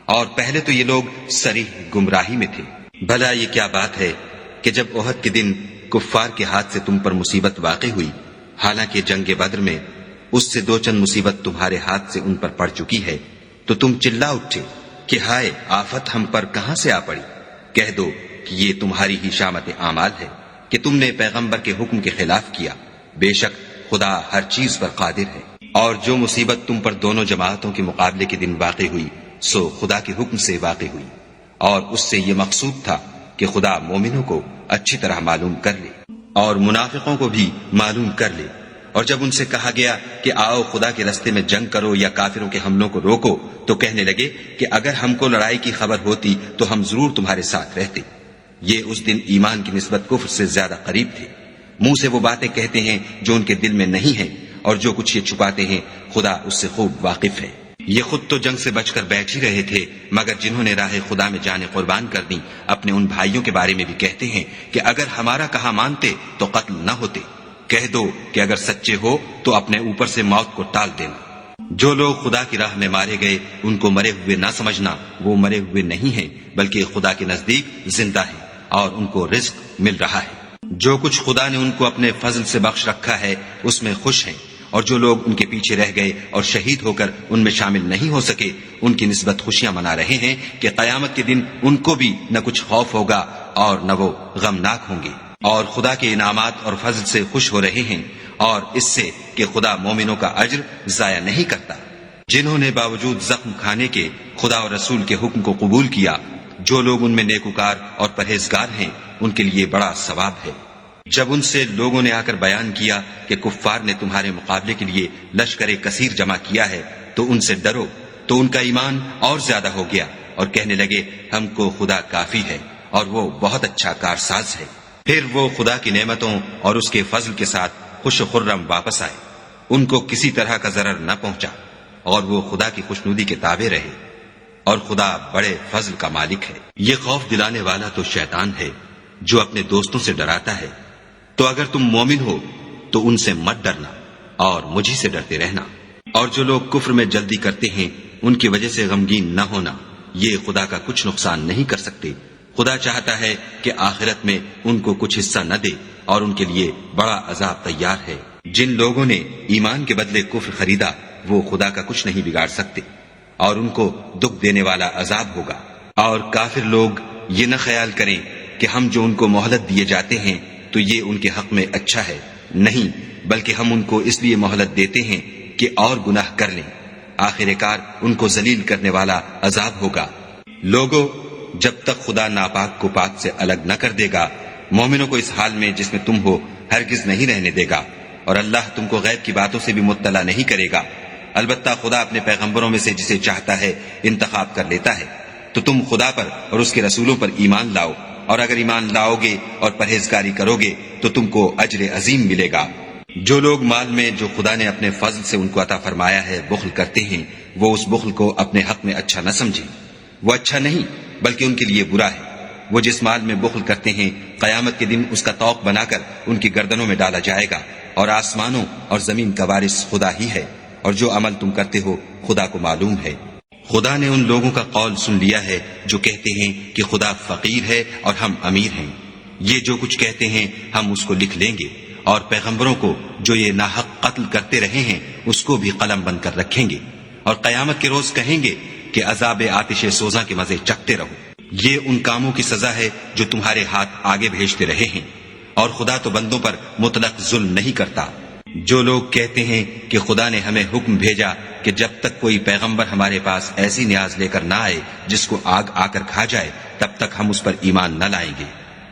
S1: اور پہلے تو یہ لوگ صریح گمراہی میں تھے۔ بھلا یہ کیا بات ہے کہ جب احد کے دن کفار کے ہاتھ سے تم پر مصیبت واقع ہوئی، حالانکہ جنگ بدر میں اس سے دو چند مصیبت تمہارے ہاتھ سے ان پر پڑ چکی ہے، تو تم چلا اٹھے کہ ہائے آفت ہم پر کہاں سے آ پڑی؟ کہہ دو کہ یہ تمہاری ہی شامت اعمال ہے کہ تم نے پیغمبر کے حکم کے خلاف کیا، بے شک خدا ہر چیز پر قادر ہے۔ اور جو مصیبت تم پر دونوں جماعتوں کے مقابلے کے دن واقع ہوئی سو خدا کے حکم سے واقع ہوئی، اور اس سے یہ مقصود تھا کہ خدا مومنوں کو اچھی طرح معلوم کر لے اور منافقوں کو بھی معلوم کر لے۔ اور جب ان سے کہا گیا کہ آؤ خدا کے راستے میں جنگ کرو یا کافروں کے حملوں کو روکو تو کہنے لگے کہ اگر ہم کو لڑائی کی خبر ہوتی تو ہم ضرور تمہارے ساتھ رہتے۔ یہ اس دن ایمان کی نسبت کفر سے زیادہ قریب تھے۔ منہ سے وہ باتیں کہتے ہیں جو ان کے دل میں نہیں ہیں، اور جو کچھ یہ چھپاتے ہیں خدا اس سے خوب واقف ہے۔ یہ خود تو جنگ سے بچ کر بیٹھ ہی رہے تھے، مگر جنہوں نے راہ خدا میں جانیں قربان کر دیں اپنے ان بھائیوں کے بارے میں بھی کہتے ہیں کہ اگر ہمارا کہا مانتے تو قتل نہ ہوتے۔ کہہ دو کہ اگر سچے ہو تو اپنے اوپر سے موت کو ٹال دینا۔ جو لوگ خدا کی راہ میں مارے گئے ان کو مرے ہوئے نہ سمجھنا، وہ مرے ہوئے نہیں ہیں بلکہ خدا کے نزدیک زندہ ہیں اور ان کو رزق مل رہا ہے۔ جو کچھ خدا نے ان کو اپنے فضل سے بخش رکھا ہے اس میں خوش ہیں، اور جو لوگ ان کے پیچھے رہ گئے اور شہید ہو کر ان میں شامل نہیں ہو سکے ان کی نسبت خوشیاں منا رہے ہیں کہ قیامت کے دن ان کو بھی نہ کچھ خوف ہوگا اور نہ وہ غمناک ہوں گے، اور خدا کے انعامات اور فضل سے خوش ہو رہے ہیں، اور اس سے کہ خدا مومنوں کا اجر ضائع نہیں کرتا۔ جنہوں نے باوجود زخم کھانے کے خدا اور رسول کے حکم کو قبول کیا، جو لوگ ان میں نیکوکار اور پرہیزگار ہیں ان کے لیے بڑا ثواب ہے۔ جب ان سے لوگوں نے آ کر بیان کیا کہ کفار نے تمہارے مقابلے کے لیے لشکر کثیر جمع کیا ہے تو ان سے ڈرو، تو ان کا ایمان اور زیادہ ہو گیا اور کہنے لگے ہم کو خدا کافی ہے اور وہ بہت اچھا کارساز ہے۔ پھر وہ خدا کی نعمتوں اور اس کے فضل کے ساتھ خوش و خرم واپس آئے، ان کو کسی طرح کا ضرر نہ پہنچا، اور وہ خدا کی خوشنودی کے تابع رہے، اور خدا بڑے فضل کا مالک ہے۔ یہ خوف دلانے والا تو شیطان ہے جو اپنے دوستوں سے ڈراتا ہے تو اگر تم مومن ہو تو ان سے مت ڈرنا اور مجھی سے ڈرتے رہنا، اور جو لوگ کفر میں جلدی کرتے ہیں ان کی وجہ سے غمگین نہ ہونا، یہ خدا کا کچھ نقصان نہیں کر سکتے۔ خدا چاہتا ہے کہ آخرت میں ان کو کچھ حصہ نہ دے اور ان کے لیے بڑا عذاب تیار ہے۔ جن لوگوں نے ایمان کے بدلے کفر خریدا وہ خدا کا کچھ نہیں بگاڑ سکتے، اور ان کو دکھ دینے والا عذاب ہوگا۔ اور کافر لوگ یہ نہ خیال کریں کہ ہم جو ان کو مہلت دیے جاتے ہیں تو یہ ان کے حق میں اچھا ہے، نہیں، بلکہ ہم ان کو اس لیے مہلت دیتے ہیں کہ اور گناہ کر لیں، آخر کار ان کو ذلیل کرنے والا عذاب ہوگا۔ لوگوں، جب تک خدا ناپاک کو پاک سے الگ نہ کر دے گا، مومنوں کو اس حال میں جس میں تم ہو ہرگز نہیں رہنے دے گا، اور اللہ تم کو غیب کی باتوں سے بھی مطلع نہیں کرے گا۔ البتہ خدا اپنے پیغمبروں میں سے جسے چاہتا ہے انتخاب کر لیتا ہے۔ تو تم خدا پر اور اس کے رسولوں پر ایمان لاؤ، اور اگر ایمان لاؤ گے اور پرہیزگاری کرو گے تو تم کو اجر عظیم ملے گا۔ جو لوگ مال میں جو خدا نے اپنے فضل سے ان کو عطا فرمایا ہے بخل کرتے ہیں، وہ اس بخل کو اپنے حق میں اچھا نہ سمجھیں، وہ اچھا نہیں بلکہ ان کے لیے برا ہے۔ وہ جس مال میں بخل کرتے ہیں قیامت کے دن اس کا طوق بنا کر ان کی گردنوں میں ڈالا جائے گا، اور آسمانوں اور زمین کا وارث خدا ہی ہے، اور جو عمل تم کرتے ہو خدا کو معلوم ہے۔ خدا نے ان لوگوں کا قول سن لیا ہے جو کہتے ہیں کہ خدا فقیر ہے اور ہم امیر ہیں۔ یہ جو کچھ کہتے ہیں ہم اس کو لکھ لیں گے، اور پیغمبروں کو جو یہ ناحق قتل کرتے رہے ہیں اس کو بھی قلم بند کر رکھیں گے، اور قیامت کے روز کہیں گے کہ عذاب آتش سوزاں کے مزے چکھتے رہو۔ یہ ان کاموں کی سزا ہے جو تمہارے ہاتھ آگے بھیجتے رہے ہیں، اور خدا تو بندوں پر مطلق ظلم نہیں کرتا۔ جو لوگ کہتے ہیں کہ خدا نے ہمیں حکم بھیجا کہ جب تک کوئی پیغمبر ہمارے پاس ایسی نیاز لے کر نہ آئے جس کو آگ آ کر کھا جائے تب تک ہم اس پر ایمان نہ لائیں گے،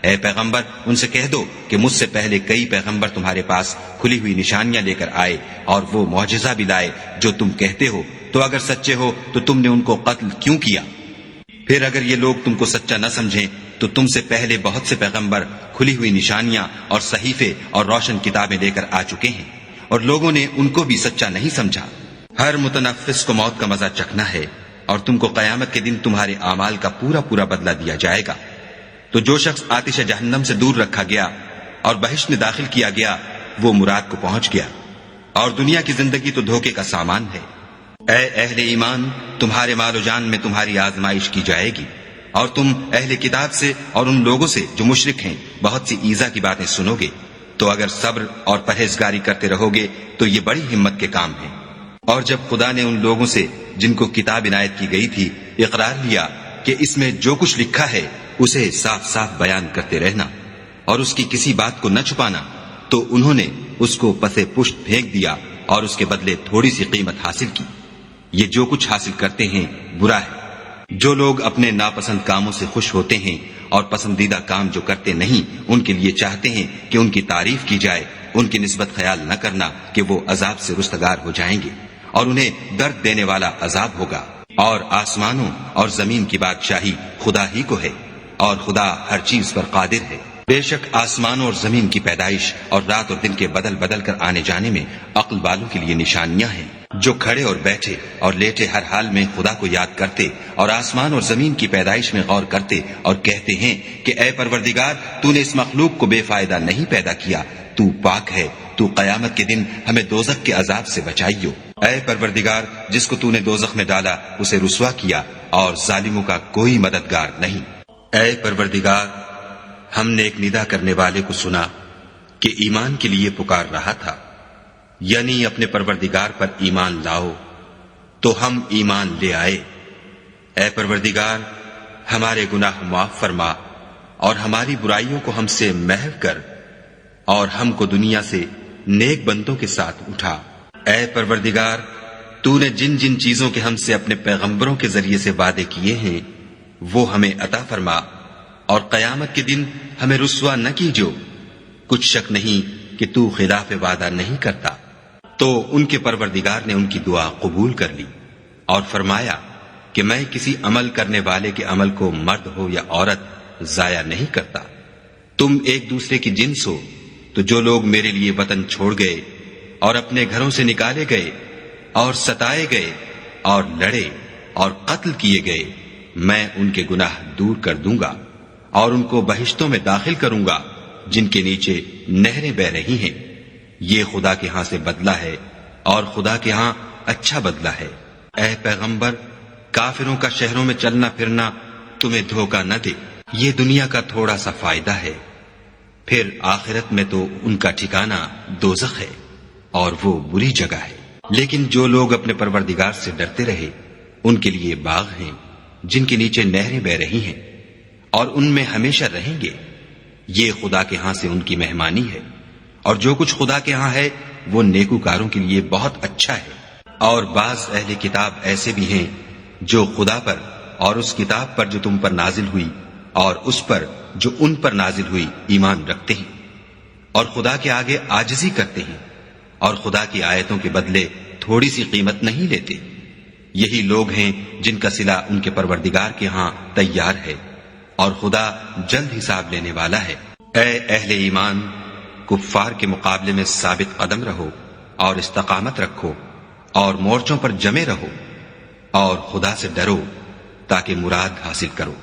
S1: اے پیغمبر ان سے کہہ دو کہ مجھ سے پہلے کئی پیغمبر تمہارے پاس کھلی ہوئی نشانیاں لے کر آئے اور وہ معجزہ بھی لائے جو تم کہتے ہو، تو اگر سچے ہو تو تم نے ان کو قتل کیوں کیا؟ پھر اگر یہ لوگ تم کو سچا نہ سمجھیں تو تم سے پہلے بہت سے پیغمبر کھلی ہوئی نشانیاں اور صحیفے اور روشن کتابیں لے کر آ چکے ہیں، اور لوگوں نے ان کو بھی سچا نہیں سمجھا۔ ہر متنفس کو موت کا مزہ چکھنا ہے، اور تم کو قیامت کے دن تمہارے اعمال کا پورا پورا بدلہ دیا جائے گا۔ تو جو شخص آتش جہنم سے دور رکھا گیا اور بہشت میں داخل کیا گیا وہ مراد کو پہنچ گیا، اور دنیا کی زندگی تو دھوکے کا سامان ہے۔ اے اہل ایمان، تمہارے مال و جان میں تمہاری آزمائش کی جائے گی، اور تم اہل کتاب سے اور ان لوگوں سے جو مشرک ہیں بہت سی ایذا کی باتیں سنو گے، تو اگر صبر اور پرہیزگاری کرتے رہو گے تو یہ بڑی ہمت کے کام ہیں۔ اور جب خدا نے ان لوگوں سے جن کو کتاب عنایت کی گئی تھی اقرار لیا کہ اس میں جو کچھ لکھا ہے اسے صاف صاف بیان کرتے رہنا اور اس کی کسی بات کو نہ چھپانا، تو انہوں نے اس کو پس پشت پھینک دیا اور اس کے بدلے تھوڑی سی قیمت حاصل کی۔ یہ جو کچھ حاصل کرتے ہیں برا ہے۔ جو لوگ اپنے ناپسند کاموں سے خوش ہوتے ہیں اور پسندیدہ کام جو کرتے نہیں ان کے لیے چاہتے ہیں کہ ان کی تعریف کی جائے، ان کی نسبت خیال نہ کرنا کہ وہ عذاب سے رستگار ہو جائیں گے اور انہیں درد دینے والا عذاب ہوگا۔ اور آسمانوں اور زمین کی بادشاہی خدا ہی کو ہے، اور خدا ہر چیز پر قادر ہے۔ بے شک آسمانوں اور زمین کی پیدائش اور رات اور دن کے بدل بدل کر آنے جانے میں عقل والوں کے لیے نشانیاں ہیں، جو کھڑے اور بیٹھے اور لیٹے ہر حال میں خدا کو یاد کرتے اور آسمان اور زمین کی پیدائش میں غور کرتے اور کہتے ہیں کہ اے پروردگار، تو نے اس مخلوق کو بے فائدہ نہیں پیدا کیا، تو پاک ہے، تو قیامت کے دن ہمیں دوزخ کے عذاب سے بچائیو۔ اے پروردگار، جس کو تو نے دوزخ میں ڈالا اسے رسوا کیا، اور ظالموں کا کوئی مددگار نہیں۔ اے پروردگار، ہم نے ایک ندا کرنے والے کو سنا کہ ایمان کے لیے پکار رہا تھا، یعنی اپنے پروردگار پر ایمان لاؤ، تو ہم ایمان لے آئے۔ اے پروردگار، ہمارے گناہ معاف فرما اور ہماری برائیوں کو ہم سے محو کر، اور ہم کو دنیا سے نیک بندوں کے ساتھ اٹھا۔ اے پروردگار، تو نے جن جن چیزوں کے ہم سے اپنے پیغمبروں کے ذریعے سے وعدے کیے ہیں وہ ہمیں عطا فرما، اور قیامت کے دن ہمیں رسوا نہ کیجو۔ کچھ شک نہیں کہ تو خلاف وعدہ نہیں کرتا۔ تو ان کے پروردگار نے ان کی دعا قبول کر لی اور فرمایا کہ میں کسی عمل کرنے والے کے عمل کو مرد ہو یا عورت ضائع نہیں کرتا۔ تم ایک دوسرے کی جنس ہو، تو جو لوگ میرے لیے وطن چھوڑ گئے اور اپنے گھروں سے نکالے گئے اور ستائے گئے اور لڑے اور قتل کیے گئے، میں ان کے گناہ دور کر دوں گا اور ان کو بہشتوں میں داخل کروں گا، جن کے نیچے نہریں بہ رہی ہیں، یہ خدا کے ہاں سے بدلہ ہے اور خدا کے ہاں اچھا بدلہ ہے۔ اے پیغمبر، کافروں کا شہروں میں چلنا پھرنا تمہیں دھوکہ نہ دے، یہ دنیا کا تھوڑا سا فائدہ ہے، پھر آخرت میں تو ان کا ٹھکانہ دوزخ ہے اور وہ بری جگہ ہے۔ لیکن جو لوگ اپنے پروردگار سے ڈرتے رہے ان کے لیے باغ ہیں جن کے نیچے نہریں بہ رہی ہیں اور ان میں ہمیشہ رہیں گے، یہ خدا کے ہاں سے ان کی مہمانی ہے، اور جو کچھ خدا کے ہاں ہے وہ نیکوکاروں کے لیے بہت اچھا ہے۔ اور بعض اہل کتاب ایسے بھی ہیں جو خدا پر اور اس کتاب پر جو تم پر نازل ہوئی اور اس پر جو ان پر نازل ہوئی ایمان رکھتے ہیں، اور خدا کے آگے عاجزی کرتے ہیں اور خدا کی آیتوں کے بدلے تھوڑی سی قیمت نہیں لیتے۔ یہی لوگ ہیں جن کا صلہ ان کے پروردگار کے ہاں تیار ہے، اور خدا جلد حساب لینے والا ہے۔ اے اہل ایمان، کفار کے مقابلے میں ثابت قدم رہو اور استقامت رکھو اور مورچوں پر جمے رہو، اور خدا سے ڈرو تاکہ مراد حاصل کرو۔